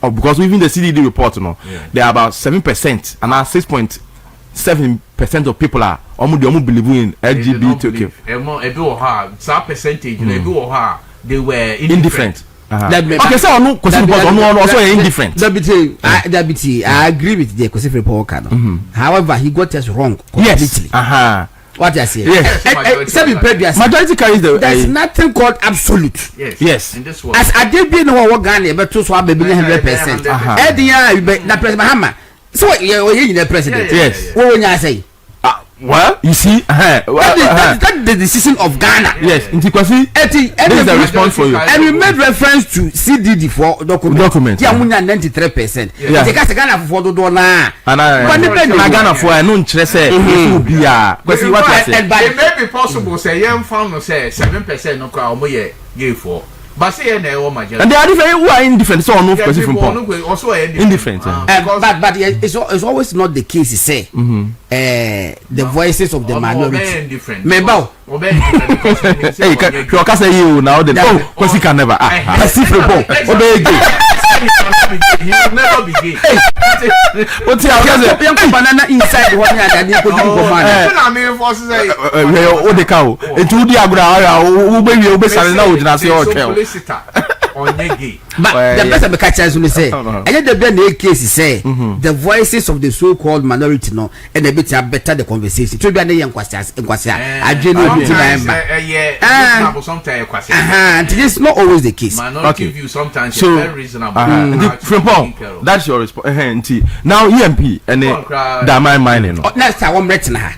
because even the CDD report there are about 7% and now 6.7% of people are believe in LGBTQ. They were indifferent. Okay, so no question also indifferent. I agree with the question report. However, he got us wrong completely. Yes. What I say? Yes. Majority carries the. There's nothing called absolute. Yes. As I did be no one Ghana, but to swap baby 100%. Edia, na President Mahama. So you're the president. Yes. What when I say? Well, you see, that's the decision of Ghana. Yes, this is the response for you. And we made reference to CDD for document. Yeah, 93%. Yeah. Ghana for do na. And Ghana for no interest. It may be possible. Say young found say 7% no crowd moye gay for. But say and they are different. Who are indifferent? So no specific point. Also indifferent. But it's always not the case. Say the voices of the minority. Member. Hey, you can say you now. The because he can never. Specific point. He will never be gay. What's the banana inside one and you could I mean, forces the cow. It would be a ground. Who be selling out but the best of the catchers will say, and yet the best case say the voices of the so-called minority no, and a bit better the conversation. To be a young questions in Quasia. I genuinely sometimes it is not always the case. Minority view sometimes so very reasonable. That's your response. Now EMP and Damang mining. Next time I'm writing her.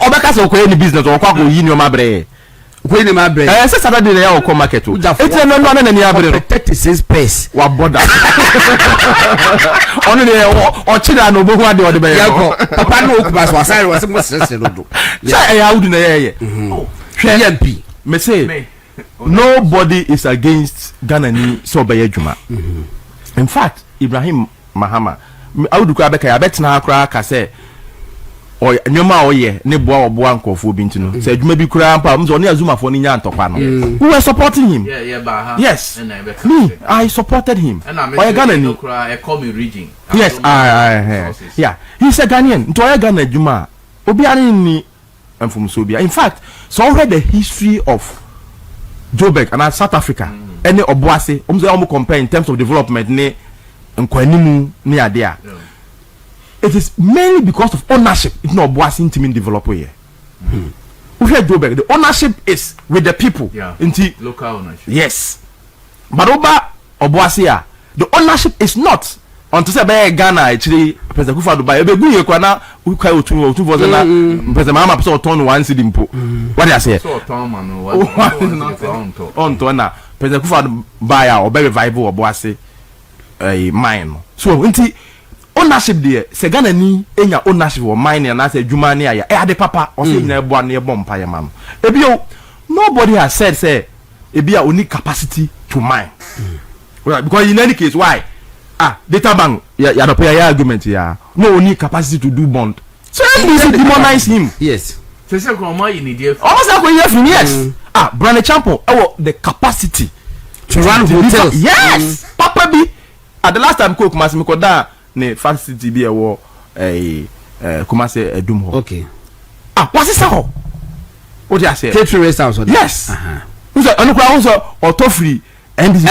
Obeka so any business or kwako yin your mabre. When my brain, say Saturday na come market. It's no na ni abre. 36 pace. Wa border. Only o chida no bohu ade ode be. Papa no okuba so asare was mo sese no do. Say ya wudu na ye. MP. Me say nobody is against Ghanani so be adwuma. In fact, Ibrahim Mahama, awudu kwa beka ya betena akra ka say or nyoma oye ne boa oboa nkofo bi ntino say adwuma bi kura ampa mzo ne azuma fo ni nya ntokwa no we were supporting him. Yes, me I supported him. Oye Ghanani I call me region. Yes, yeah, he's a Ghanaian. Nto oye Ghana adwuma obi ari ni amfum so bia. In fact, so read the history of Joburg and South Africa any oboase omzo omo compare in terms of development ne nkwanimu ne ade a. It is mainly because of ownership. It's not Boas intimate developer here. We hear Joburg. The ownership is with the people. Yeah. Local ownership. Yes. But over Oboasia, the ownership is not. Until say by Ghana actually President Kufa Dubai. Ebe gu yekwa na we kai otu for na President Mahama person turn one cedi mpo. What do you say? So turn man on to na President Kufa Dubai or be revival Oboase mine. So until ownership there se Ghana ni enya ownership of mine and say djuma ni aya e ade papa o say na ebo na ebo mpa ye ma no ebio nobody has said say ebia only capacity to mine well, because in any case why data bank ya do pay argument ya no only capacity to do bond so NDC demonize him. Yes, so say ko ma in the almost like we have yes Brand Champo the capacity to run hotels. Yes, papa bi at the last time cook mas me ko da ne facility bi e wo kuma say edum ho. Okay. What's this ho? What do you say? Catering restaurant. Yes. Who's onu kwa who's auto free NDC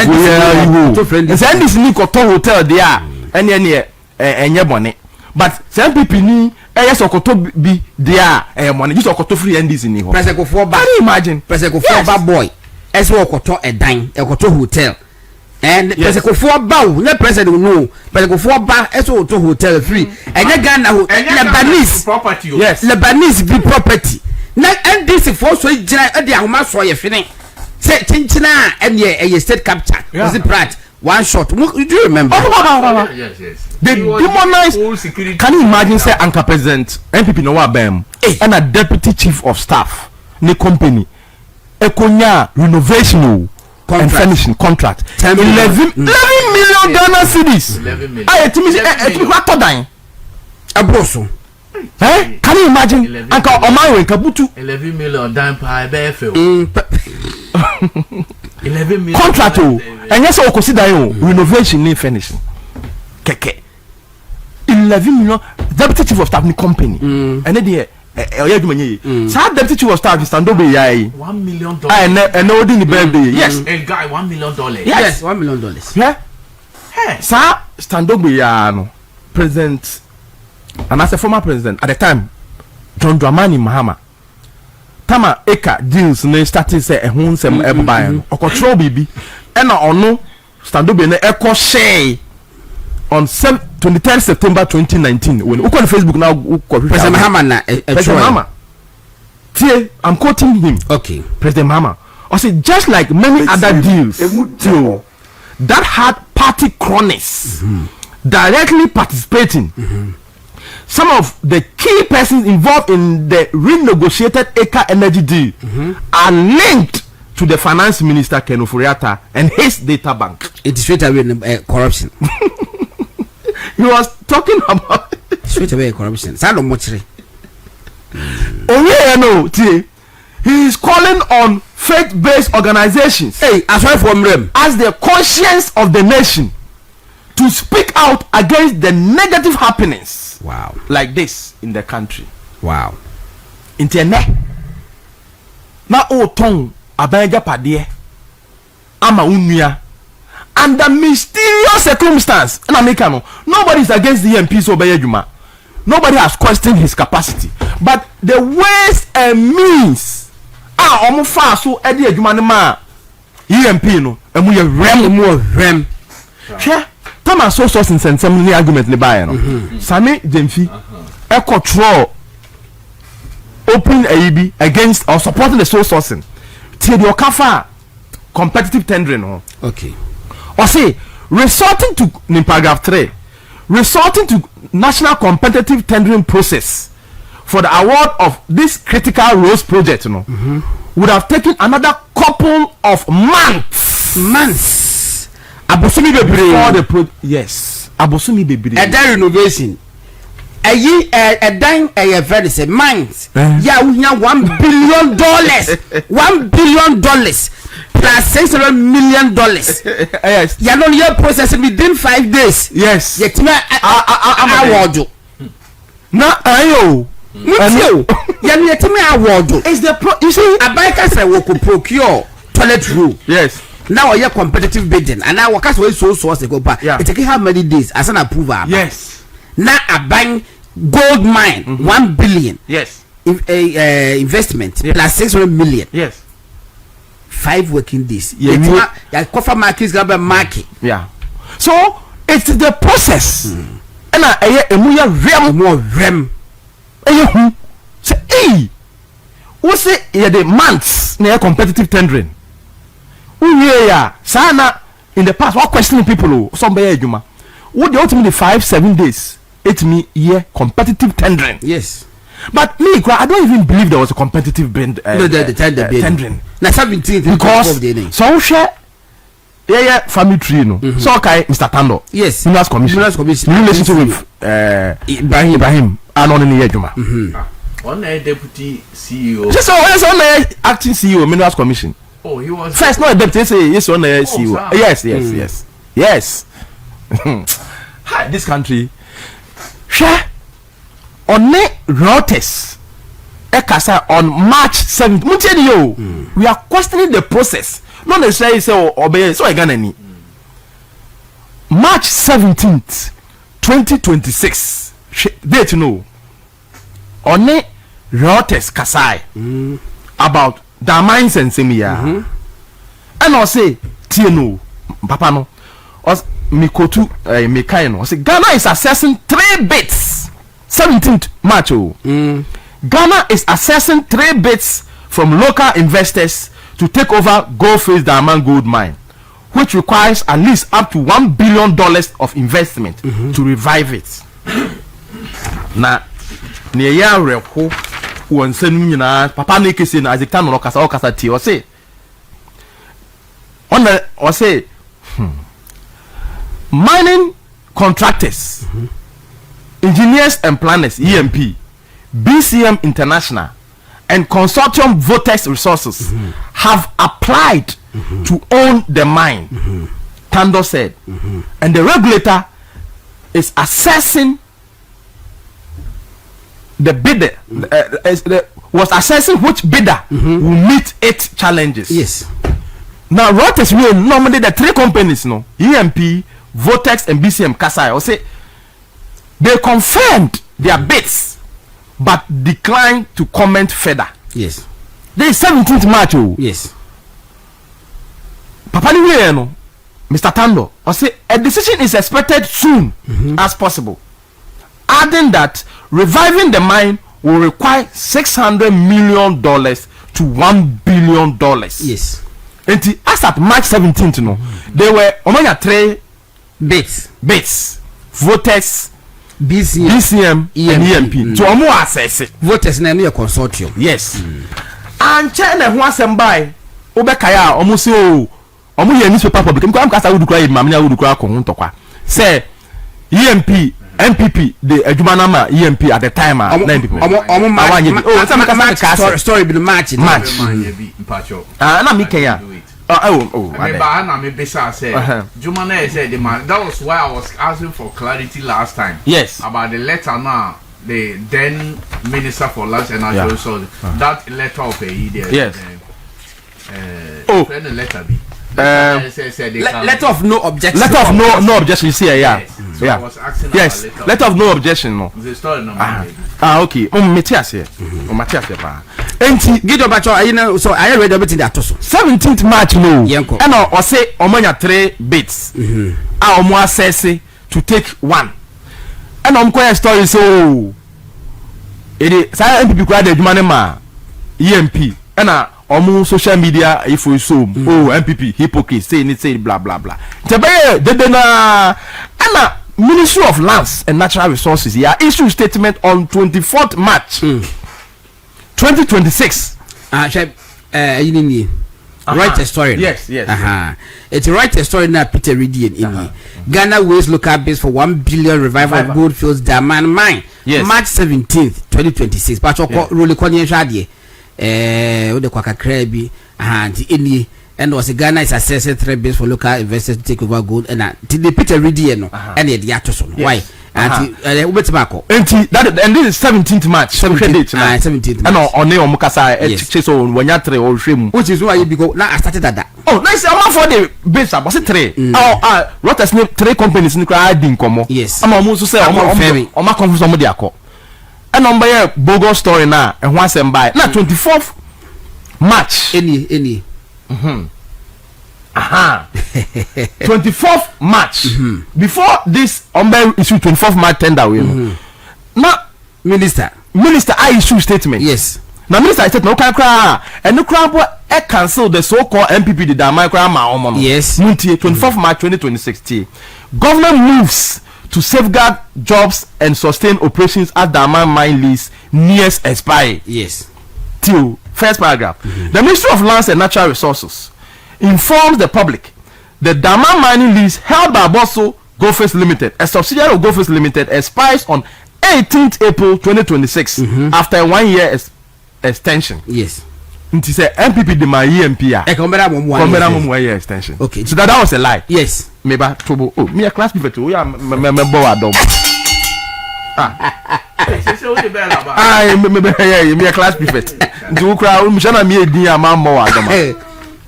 NDC ni ko to hotel there ene enye bone but some people ni yes okoto bi there money just okoto free NDC ni ho. President Kofo ba. Can you imagine? President Kofo ba boy eso okoto edan okoto hotel. And President Kofo ba no president no President Kofo ba eso to hotel free enye Ghana Lebanese property. Yes, Lebanese be property na NDC for so gina e de ahoma so ye fini say chinchina and ye state capture was it Pratt one shot. Do you remember? Yes. They demonize. Can you imagine say Anchor President MPP no wa bem and a deputy chief of staff ne company ekonya renovation and finishing contract 11 million Ghana cedis. 11 million. Abroso. Can you imagine? Anka Omawe Kabutu 11 million dan pa BFL. 11 million contract and yes o consider renovation ni finishing. Keke 11 million deputy chief of staff ni company. And then so deputy chief of staff is stand over here. $1 million. And no the birthday. Yes. A guy $1 million. Yes, $1 million. Yeah. Hey. Sir, stand over here no. President and as a former president at the time John Dramani Mahama tama eka deals ne started say ehun nsem ebuban no okotrol bibi ena ono standobe ne eko share on 23rd September 2019 when uko on Facebook now President Mahama na President Mahama tie I'm quoting him. Okay. President Mahama I say just like many other deals too, that had party cronies directly participating. Some of the key persons involved in the renegotiated Eka energy deal are linked to the finance minister Ken Ofori-Atta and his data bank. It is straight away corruption. He was talking about straight away corruption. He is calling on faith-based organizations as the conscience of the nation to speak out against the negative happenings like this in the country. Wow. Internet. Na otong abanja padie ama unuya under mysterious circumstance. In America, nobody is against the MPs obeye juma. Nobody has questioned his capacity, but the ways and means omo fa so e de adwuma ne ma EMP no emu ye rem hwe Thomas so sensem ni argument ne bae no Sami Jemfi e control open AEB against or supporting the sole sourcing till the okafa competitive tendering no. Okay. Or say resorting to in paragraph 3 resorting to national competitive tendering process for the award of this critical roads project would have taken another couple of months abosumi bebre yes abosumi bebre a renovation dan very say mines yeah we have $1 billion $1 billion plus $600 million yes you know your process within 5 days yes yet award na ayo yet me award is the you see Abeka say we could procure toilet roll. Yes. Now we are competitive bidding and now workers will so source go back. It take how many days as an approval? Yes. Now a bank gold mine 1 billion. Yes. Investment plus 600 million. Yes. 5 working days. Yeah. Cover market grab market. Yeah. So it's the process. And emuya rem. Say we say the months near competitive tendering. Sana in the past what questioning people somebody juma. Would the ultimately 5-7 days 8 me year competitive tendering. Yes. But me I don't even believe there was a competitive tendering. Na 17th because so share family tree no. So okay Mr. Tando. Yes. Minerals Commission. Relationship with Ibrahim Anon ni Juma. One deputy CEO. Just on acting CEO Minerals Commission. Oh, he was first not a deputy say yes on CEO. Yes. Hi, this country. Share on Reuters. Ekasa on March 7th. We are questioning the process. Not necessarily say obey so I gonna need. March 17th 2026. Date no. On Reuters Kasai about Damang and Semia. And I say Tino Papa no or Mikotu Mikaino. Say Ghana is assessing 3 bits 17th March. Ghana is assessing 3 bits from local investors to take over Goldfields Damang gold mine, which requires at least up to $1 billion of investment to revive it. Now near ya who send me na papa make say na azikta no kasa ti o say on the or say mining contractors engineers and planners EMP BCM International and consortium Vortex Resources have applied to own the mine, Tando said, and the regulator is assessing the bidder was assessing which bidder will meet 8 challenges. Yes. Now Reuters will normally the 3 companies no EMP, Vortex and BCM Kasai or say they confirmed their bids, but declined to comment further. Yes. There is 17th March. Oh. Yes. Papa Niwe no, Mr. Tando, I say a decision is expected soon as possible. Adding that reviving the mine will require $600 million to $1 billion. Yes. And as at March 17th, no, there were omanya 3 bits, voters, BCM, and EMP. To omo assess voters na no consortium. Yes. And China who asembai obekaya omo say o omo ye newspaper public am kasa wudu kra mam na wudu kra ko ntokwa say EMP MPP the adjumanama EMP at the time story be the match na me kaya na me besa say Jumana said the man, that was why I was asking for clarity last time. Yes, about the letter now the then Minister for Lands and Natural Resources that letter of a year. Yes. The letter be letter of no objection. Letter of no objection. You see, yeah. So I was asking about letter of no objection. No. The story number. Okay. Metias here. Metias here. Enti Gideon Bacho, you know, so I read everything that also. 17th March no. And I say omanya 3 bits. I omo assess to take 1. And I'm quite story so. It is MPP crowd the man EMP. And omo social media if we so MPP hypocrite say blah blah blah. Tebe na ana Ministry of Lands and Natural Resources issue statement on 24th March 2026. Write a story. Yes. It's write a story now Peter Reedy in Ghana waste local base for 1 billion revival of Goldfields Damang mine. Yes. March 17th 2026. But really konye shade the kwaka Clergy and and was a Ghana is assessing 3 base for local investors to take over gold and the Peter Reedy no and the Yatoson. Why? And this is 17th March. 17th and on Mukasa so when you 3 or shame, which is why you go now I started that. Oh, nice. I'm for the base. Was it 3? What has 3 companies in the didn't come? Yes. I'm almost say I'm not confused somebody ako. And on by bogus story now and once and by now 24th March. Any 24th March. Before this issue 24th March tender will now Minister I issue statement. Yes. Now Minister said no cry and no crowd cancel the so-called MPP the Damang. Yes. 24th March 2026. Government moves to safeguard jobs and sustain operations at Damang mine lease nears expire. Yes. Till first paragraph. The Ministry of Lands and Natural Resources informs the public the Damang mining lease held by Bosso Goldfields Limited, a subsidiary of Goldfields Limited, expires on 18th April 2026 after a 1-year extension. Yes. It is a MPP de my EMP. One year extension. Okay. So that was a lie. Yes. Maybe trouble. Oh, me a class prefect. Oh, yeah, me a class prefect. Do crowd. Me di amamo adoma.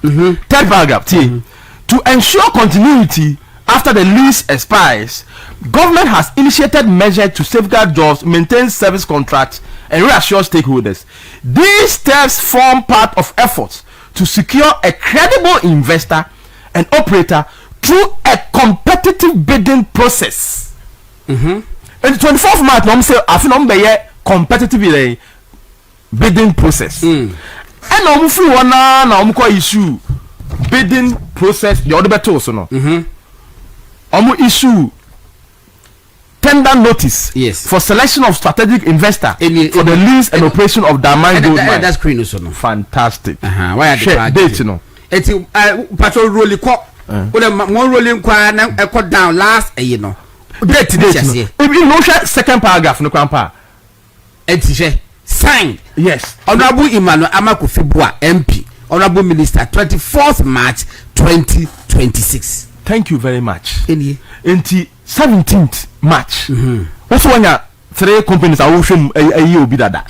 Third paragraph. To ensure continuity after the lease expires, government has initiated measures to safeguard jobs, maintain service contracts, and reassure stakeholders. These steps form part of efforts to secure a credible investor and operator through a competitive bidding process. And the 24th March, I'm saying, I feel I'm competitive bidding process. And I'm free one now. I'm going issue bidding process. The other better also no. I'm issue tender notice. Yes. For selection of strategic investor for the lease and operation of Damang gold mine. That's green also no. Fantastic. Why are the date no? It's patrol rolling cop. More rolling qua cut down last you know. Date if you know second paragraph no grandpa. It's signed. Yes. Honorable Emmanuel Amako Febua MP. Honorable Minister 24th March 2026. Thank you very much. Any 17th March. What's when ya 3 companies are wishing a year be that.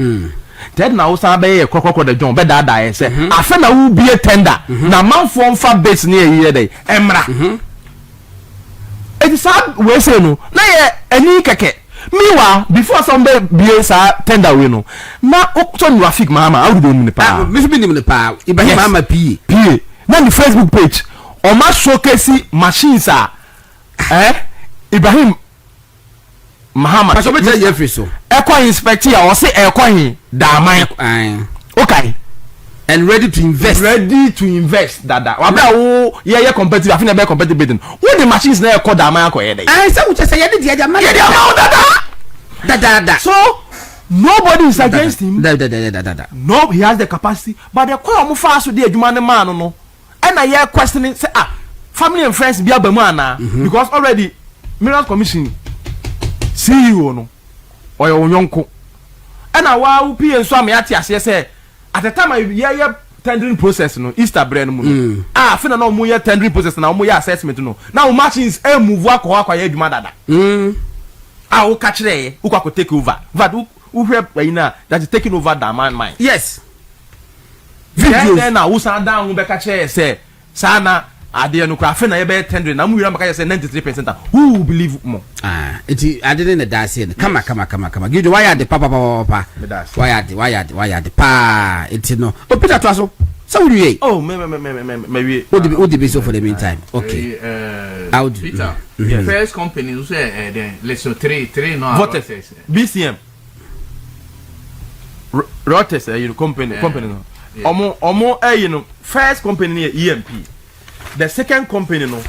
Then now sabe a crocodile the John better die say I feel na will be a tender. Na man form for base near here day. Emra. It is sad we say no. Na ye any keke meanwhile before somebody be sa tender we no na so Rafik Mahama how do you mean pa me so be nim ne pa Ibrahim Mahama pa na the Facebook page o ma showcase machines Ibrahim Mahama pa so be tell you so inspect here or say Damang okay and ready to invest dada wabra wo ye competitive afina be competitive bidding what the machines na call Damang ko ye dey say we say ye dey Damang dada so nobody is against him dada no he has the capacity but the call am fa so dey adwuma ne man no and I hear questioning say family and friends be abamu ana because already Mirrors Commission CEO no oyo onyonko and wa wo pie so am ya ti ase say at the time I tendering process no Easter brand mu no fina na mo ye tendering process na mo ye assessment no now machines move akwa ye adwuma dada wo catch there who kwa take over but who hwe na that is taking over that man mind yes videos then na wo san down be catch say sana ade no kwa fina ye be tendering na mo wira maka say 93% who will believe more it I didn't that say come give why are the papa why are the pa it no Peter Twaso so we maybe what the be so for the meantime okay how do Peter first company you say then lesson 3 no Vortex BCM Rotes you company no omo you know first company EMP the second company no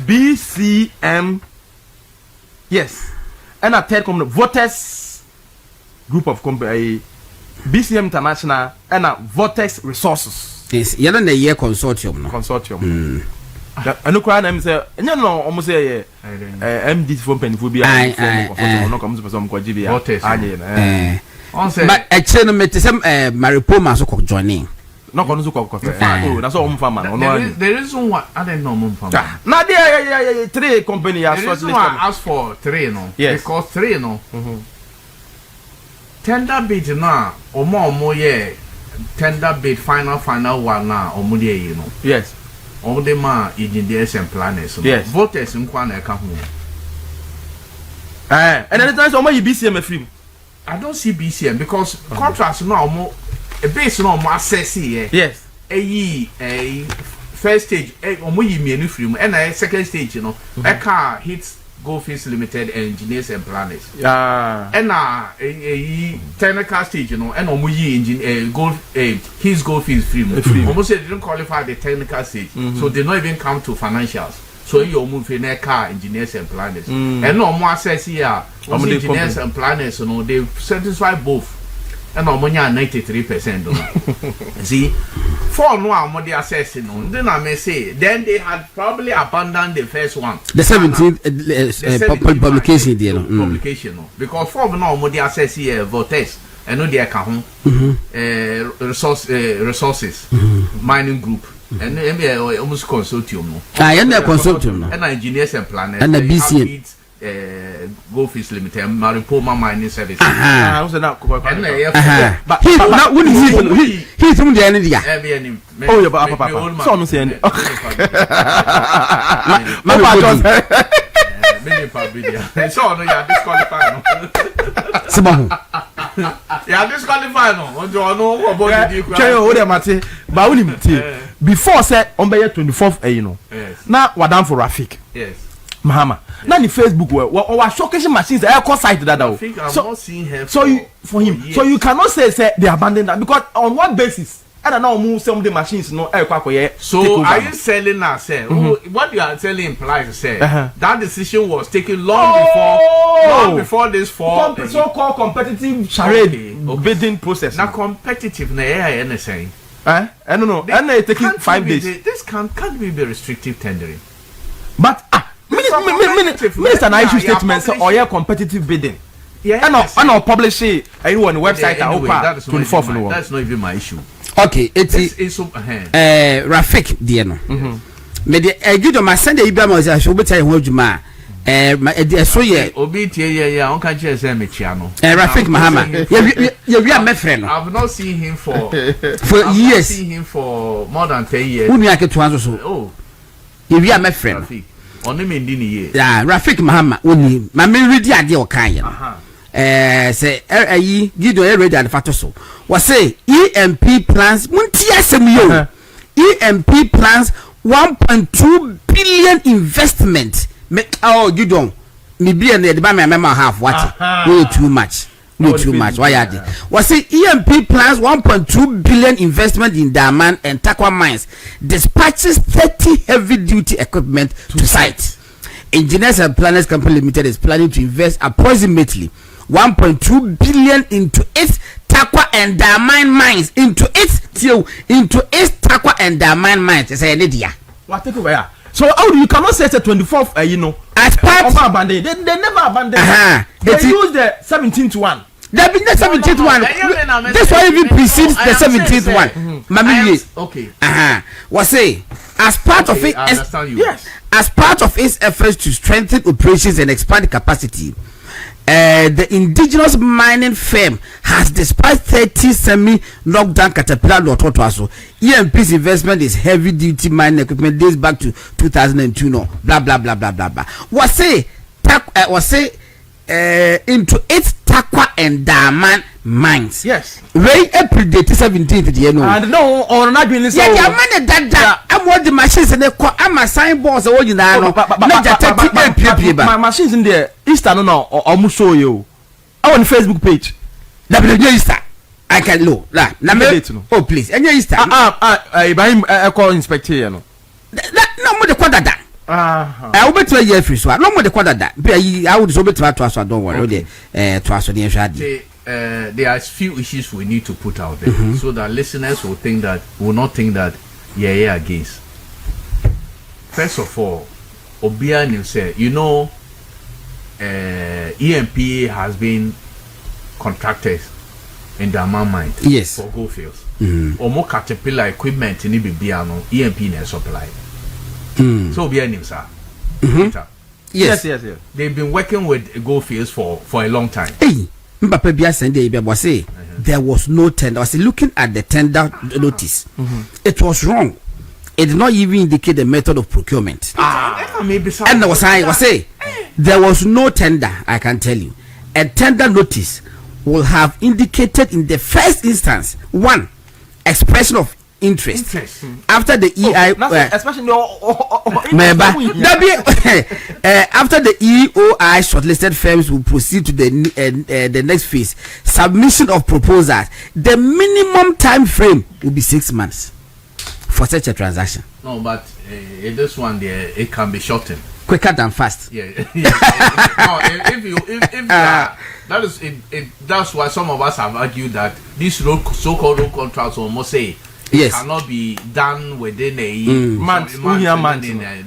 BCM yes and a third company Vortex group of company BCM International and a Vortex Resources yes you know the year consortium anu kwa na say enya no almost say MD company for be no come to some kwa GBA on say but actually no me say Maripoma so ko joining no kono so ko na so omfa man no the reason why I don't know omfa na there three company as for ask for 3 no yes. Because 3 no tender bid na omo ye tender bid final one na omo dey you know yes omo dey ma engineers and planners yes. Voters nkwa na eka ho and then times omo BCM free I don't see BCM because contracts no omo a base no omo access here yes first stage omo yi mienu free mu and second stage you know eka hits Goldfish Limited engineers and planners and technical stage you know and omo yi engine his Goldfish free almost they didn't qualify the technical stage so they not even come to financials so you move in car engineers and planners and no more access here engineers and planners you know they satisfy both and omo nya 93% see for no amodi access no then I may say then they had probably abandoned the first one the 17th publication there publication no because for no amodi access here Vortex and no they can resources mining group and almost consortium no and the consortium no and engineers and planners and the BCM Goldfish Limited Maripoma Mining Services what's that but now when he's from the energy oh yeah papa so no say so no you disqualified you disqualified no no about the o dey mate ba woni mate before say on be 24th you know na wadam for Rafik yes Mahama na ni Facebook we showcasing machines call site that so seeing her for him years. So you cannot say they abandoned that because on what basis I don't know who some of the machines no so are you selling now say what you are telling implies say that decision was taken long before this fall so-called competitive charade bidding process now competitive na anything I don't know and they taking 5 days this can't be restrictive tendering but Minister na issue statement say or competitive bidding and I'll publish it on the website anyway, 24th no that's not even my issue okay it's Rafik there no me the good my send the Ibrahim say so better ho adwuma so ye obi tie on can share say me chia no Rafik Mahama you we are my friend no I've not seen him for years seen him for more than 10 years unu aketo anso so oh you we are my friend On him in ye. Yeah, Rafik Mahama, only. My ready idea or kind. Say, Gideon ready and fatoso. Was say EMP plans, Muntia EMP plans 1.2 billion investment. Oh, you don't. Me be and the my member half what? Way too much. Way too much. Why are they? Was say EMP plans 1.2 billion investment in Damang and Takwa mines. Dispatches 30 heavy duty equipment to site. Engineers and Planners Company Limited is planning to invest approximately 1.2 billion into its Takwa and Damang mines. Into its Takwa and Damang mines. It's an idea. What take away? So how do you cannot say it's a 24th? You know, as part of abandoned. They never abandoned. They use the 17th one. There been the 17th one. This one even precedes the 17th one. Mami, okay. Was say as part of it. Yes. As part of its efforts to strengthen operations and expand capacity, the indigenous mining firm has dispatched 30 semi-knockdown Caterpillar Lototoaso. EMP's investment is heavy-duty mining equipment dates back to 2002. No, blah blah blah blah blah blah. Was say into its Takwa and Damang mines. Yes. Ray predate 17th. You know. And no, or not doing this. Yeah, man, that. I'm what the machines and I'm a signboard. So you know, my machines in there. Easter no almost show you. On Facebook page. Easter. I can look. Oh please. And Easter. I call inspector. You know. No more the quarter that. I will bet you free so. No more the quarter that. I would so bet to us. Don't worry. To us there are few issues we need to put out there so that listeners will not think that yeah against. First of all, Obia New say, you know, EMP has been contracted in the Damang mine for gold fields. Or more Caterpillar equipment in Ibibiano, EMP in supply. So Obia New sir. Yes. They've been working with gold fields for a long time. There was no tender. I was looking at the tender notice. It was wrong. It did not even indicate the method of procurement. And I was saying, there was no tender. I can tell you, a tender notice will have indicated in the first instance one expression of interest. After the after the EOI shortlisted firms will proceed to the next phase, submission of proposals. The minimum time frame will be 6 months for such a transaction. No, but this one there, it can be shortened quicker than fast. No, if you that is it. That's why some of us have argued that these so-called road contracts almost say. Yes, cannot be done within a month.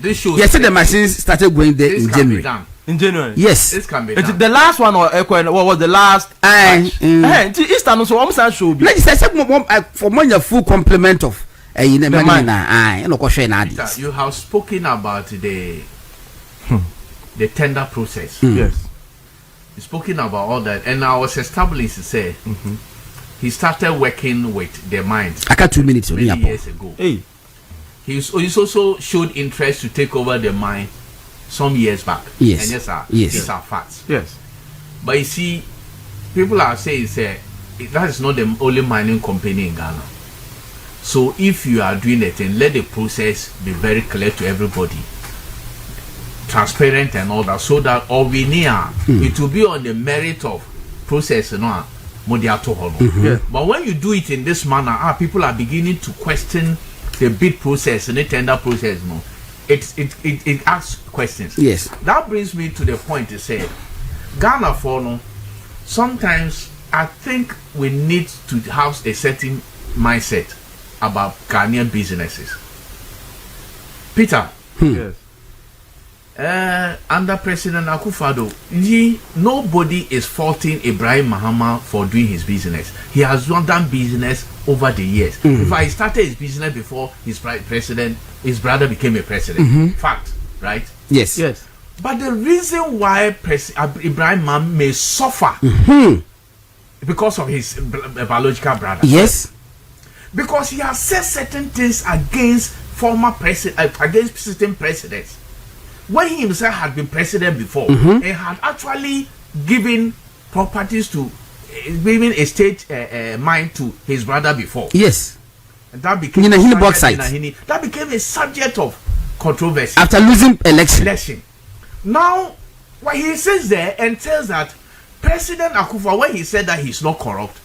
This shows. Yes, the machines started going there in January. In January. Yes, this can be done. The last one or what was the last? Easter no so almost show be. Let's say for more full complement of you have spoken about the tender process. Yes, you spoken about all that, and I was established to say. He started working with the mines. I got 2 minutes many years ago. Hey. He also showed interest to take over the mine some years back. Yes. And yes. These are facts. Yes. But you see, people are saying that is not the only mining company in Ghana. So if you are doing it, and let the process be very clear to everybody, transparent and all that, so that all we need it will be on the merit of process, But when you do it in this manner, people are beginning to question the bid process and the tender process. It asks questions. Yes. That brings me to the point to say, Ghana sometimes I think we need to have a certain mindset about Ghanaian businesses. Peter. Yes. Under President Akufo-Addo, nobody is faulting Ibrahim Mahama for doing his business. He has done business over the years. In fact, he started his business before his brother became a president. Fact, right? Yes. But the reason why Ibrahim Mahama may suffer because of his biological brother. Yes. Because he has said certain things against former president, against sitting presidents. when he himself had been president before, and had actually given properties to, giving a state mine to his brother before. Yes. And that became that became a subject of controversy after losing election. Now, what he says there entails that President Akufo, when he said that he's not corrupt,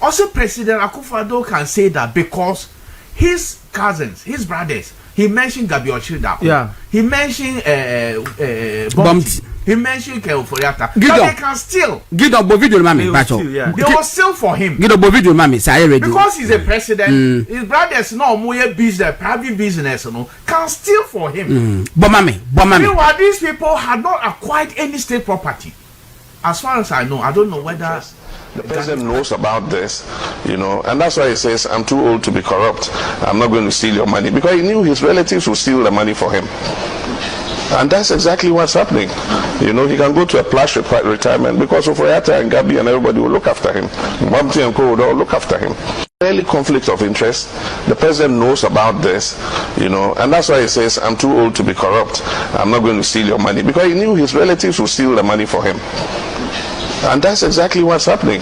also President Akufo-Addo can say that because his cousins, his brothers, he mentioned Gabi Ochidako, he mentioned Bumpty, he mentioned Keoforiata, that they can still they will steal for him because he's a president. His brothers no more business, private business, can steal for him. Meanwhile, these people had not acquired any state property. As far as I know, I don't know whether the president knows about this, and that's why he says, I'm too old to be corrupt. I'm not going to steal your money, because he knew his relatives would steal the money for him. And that's exactly what's happening. He can go to a plush retirement because of Oyata and Gabi and everybody will look after him. Bumpty and Co would all look after him. Really conflict of interest. The president knows about this, and that's why he says, I'm too old to be corrupt. I'm not going to steal your money, because he knew his relatives would steal the money for him. And that's exactly what's happening.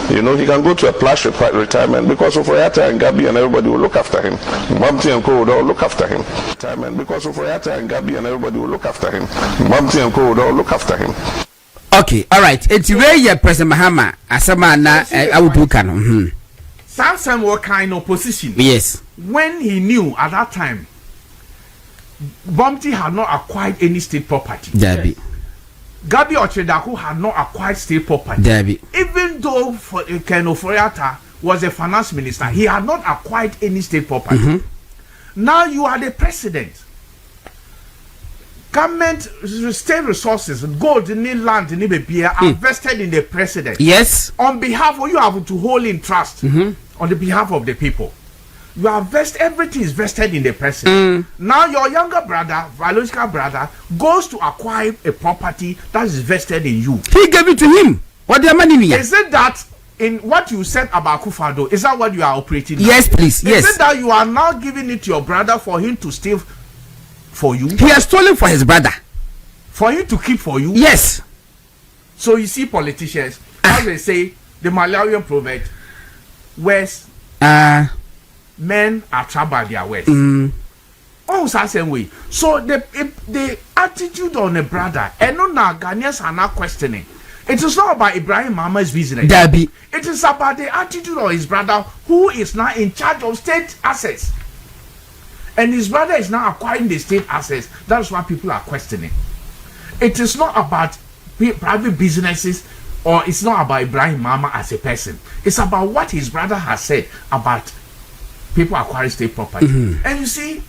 He can go to a plush retirement because of Oyata and Gabi and everybody will look after him. Bumpty and Co would all look after him. Retirement because of Oyata and Gabi and everybody will look after him. Bumpty and Co would all look after him. Okay, all right. It's where President Mahama asama na awuduka no. Samson was kind of opposition. Yes. When he knew at that time, Bumpty had not acquired any state property. Debbie. Gabi Ochidako had not acquired state property. Debbie. Even though Ken Oforiatta was a finance minister, he had not acquired any state property. Now you are the president. Government, state resources, gold, land, are vested in the president. Yes. On behalf of you have to hold in trust on the behalf of the people. You are vested, everything is vested in the president. Now your younger brother, biological brother, goes to acquire a property that is vested in you. He gave it to him. What the money mean? Is it that in what you said about Akufo-Addo, is that what you are operating? Yes, please. Yes. Is it that you are now giving it to your brother for him to steal for you? He has stolen for his brother. For him to keep for you? Yes. So you see politicians, as they say, the Malawian proverb, West, men are trapped by their words. Same way. So the attitude on a brother, and no Ghanaians are not questioning. It is not about Ibrahim Mama's business. Debbie. It is about the attitude of his brother, who is now in charge of state assets. And his brother is now acquiring the state assets. That's why people are questioning. It is not about private businesses, or it's not about Ibrahim Mama as a person. It's about what his brother has said about people acquiring state property. And you see,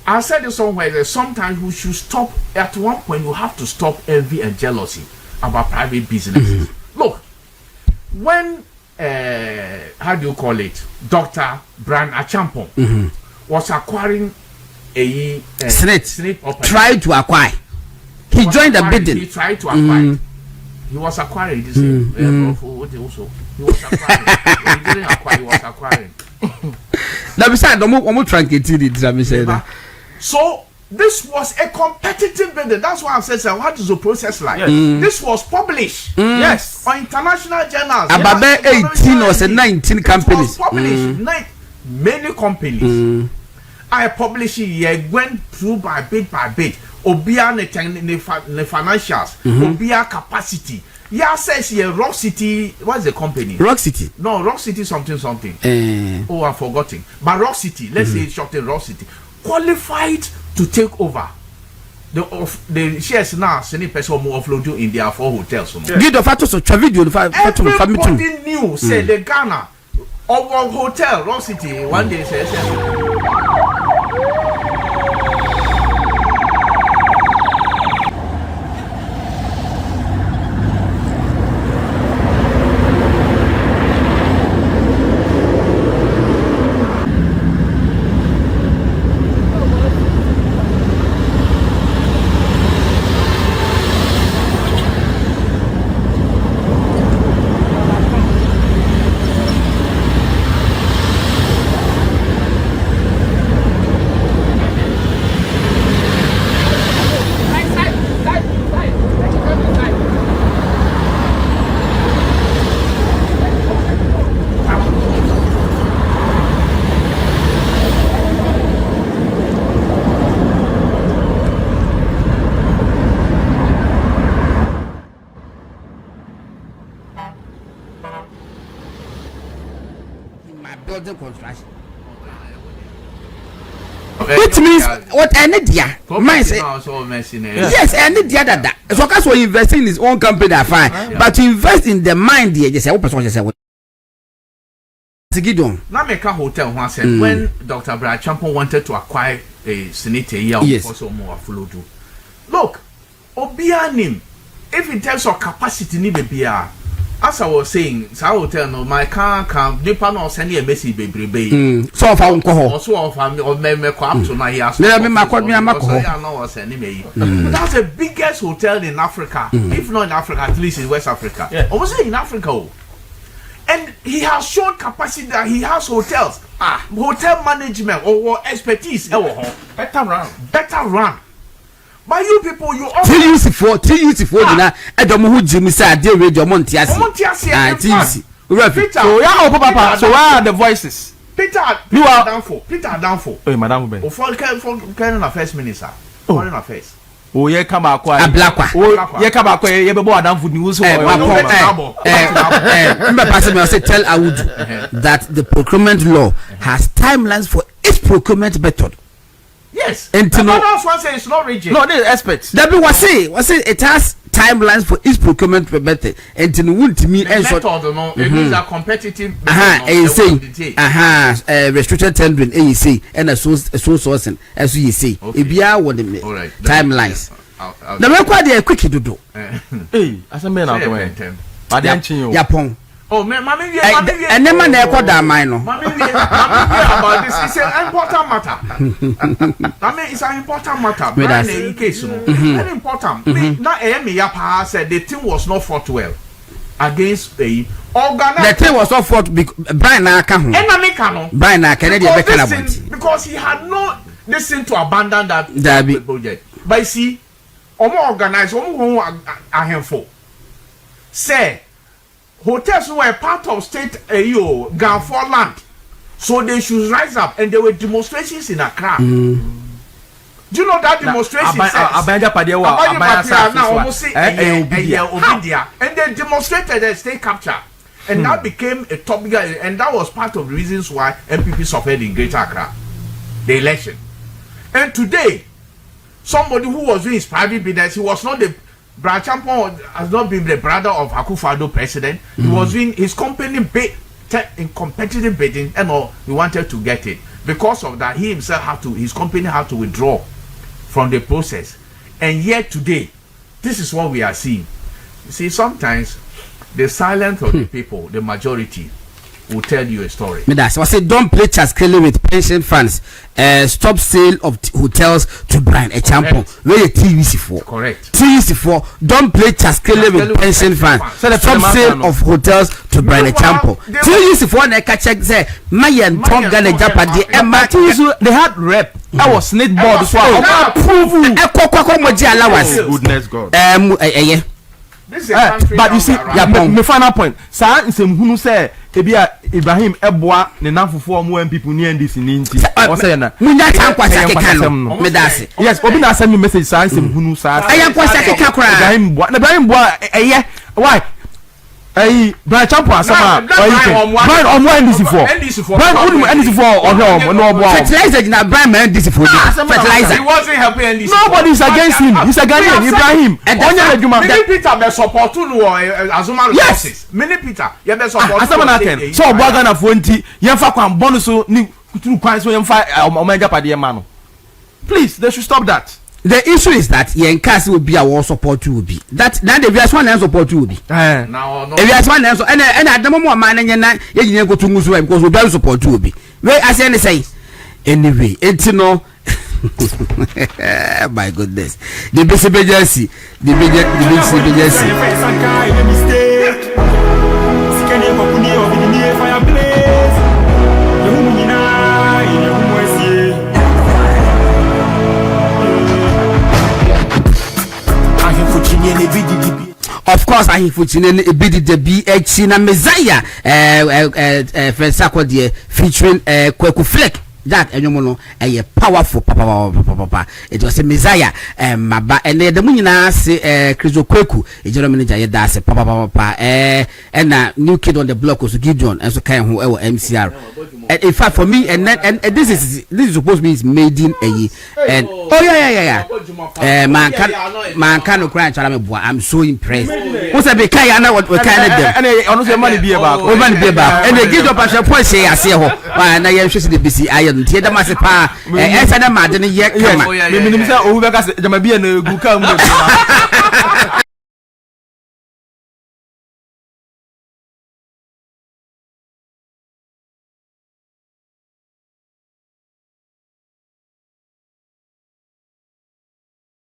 I said this somewhere that sometimes we should stop. At one point, you have to stop envy and jealousy about private businesses. Look, when how do you call it, Dr. Brian Achampong was acquiring a Senate property. Tried to acquire. He joined the bidding. He tried to acquire. He was acquiring. He was acquiring. He didn't acquire. He was acquiring. So this was a competitive bidding. That's why I said, so what is the process like? This was published. Yes, on international journals. About 18 or 19 companies. It was published. Many companies. I published it. Went through by bit by bit. Obia ne financials. Obia capacity. Yeah, says here Rock City. What's the company? Rock City. No, Rock City something. Oh, I'm forgetting. But Rock City, let's say short Rock City, qualified to take over the shares now. Any person more offload in their 4 hotels. Give the photos of video. Everybody knew. Say the Ghana of hotel Rock City one day says. building construction. Which means what any dia mine say yes, any dia that so cause we invest in his own company are fine, but to invest in the mind there just say what person just say na meka hotel ho said when Dr. Brachampo wanted to acquire a senator here also more follow do look obianim if in terms of capacity ni bebia as I was saying, sa hotel no my can nipa no send a message bebrebe. So fa unko ho. So of or me ko up to na here. Me makọ me makọ. That's the biggest hotel in Africa, if not in Africa, at least in West Africa. Almost in Africa. And he has shown capacity that he has hotels. Hotel management or expertise. Better run. But you people, you all three years before na Edomo hu Jimmy say dey radio Montiasi. Peter. So yeah, papa. So where are the voices? Peter, you are down for. Oh, Madam Ben. For Foreign Affairs Minister. Foreign Affairs. Oh, yeah, come back. Ablakwa. Oh, yeah, come back. Yeah, be board down for news. Say tell Awudu that the procurement law has timelines for each procurement method. Yes. And to know one say it's not rigid. No, they experts. That be what say it has timelines for each procurement method. And to know to me and so it means a competitive restricted tendering AEC and a source sourcing as you say. If you are what the timelines. The record they quick to do. Hey, as a man out the way. But then Yapon. Oh, mommy, and then man, I call that mine. Mommy, about this is an important matter. I mean, it's an important matter. But in case, very important. Now, Amy Yapa said the team was not fought well against the organized. The team was not fought because Brian Nakano. Brian Nakano, because he had no listen to abandon that project. But you see, organized, a handful. Say. Hotels were part of state Ganfor land, so they should rise up, and there were demonstrations in Accra. Do you know that demonstration? And they demonstrated a state capture, and that became a topic, and that was part of the reasons why MPP suffered in Greater Accra, the election. And today, somebody who was doing his private business, he was not the Brachampo has not been the brother of Akufo-Addo president. He was in his company in competitive bidding, and he wanted to get it. Because of that, he himself his company had to withdraw from the process. And yet today, this is what we are seeing. You see, sometimes the silence of the people, the majority, will tell you a story. I say don't play Chaskele with pension funds. Stop sale of hotels to Brian Echampo. Where TVC for? Correct. TVC for don't play Chaskele with pension funds. Stop sale of hotels to Brian Echampo. TVC for na catch say Mayan Tom Gane Japadi and they had rep. I was snake board so approve. Goodness God. But you see, my final point. Sa nsem hunu say Ibrahim Eboa ne nanfofo mo people ni NDC ni nti o say na munya tankwasa keka no me dase yes obi na send me message sa nsem hunu sa ayankwasa keka kura Ibrahim Boa why Brian Champo asama Brian omo NDC for Brian only NDC for omo no obo fertilizer na Brian NDC for fertilizer he wasn't helping NDC. Nobody is against him. He's a Ghanaian. Ibrahim onye adwuma many Peter be support no Azuma resources many Peter you be support asama na ken so obo Ghana for nti yemfa kwan bonu so ni kuturu kwan so yemfa omega pade ma no please they should stop that. The issue is that Yenkasi will be our support will be that now the VS1 and support will be now no VS1 and so and at the moment man and you go to Musu because we better support will be where I say anyway it's no my goodness the basic agency the basic agency of course I fortunate a bit the BH na Messiah featuring Kweku Fleck Jack enyomo no powerful papa it was a Messiah maba and the munina say Kristo Kweku e general manager ye da say papa and new kid on the block was Gideon and so kind who MCR. In fact for me and this is supposed to be is made in and man can cry I'm so impressed. Who said be kai na what kind of them and honestly money be about and they give up a point say I say ho na ye hwese the BC iron tie da mase pa esa na made ne ye kama me say o be ka say jama bia na gu ka mu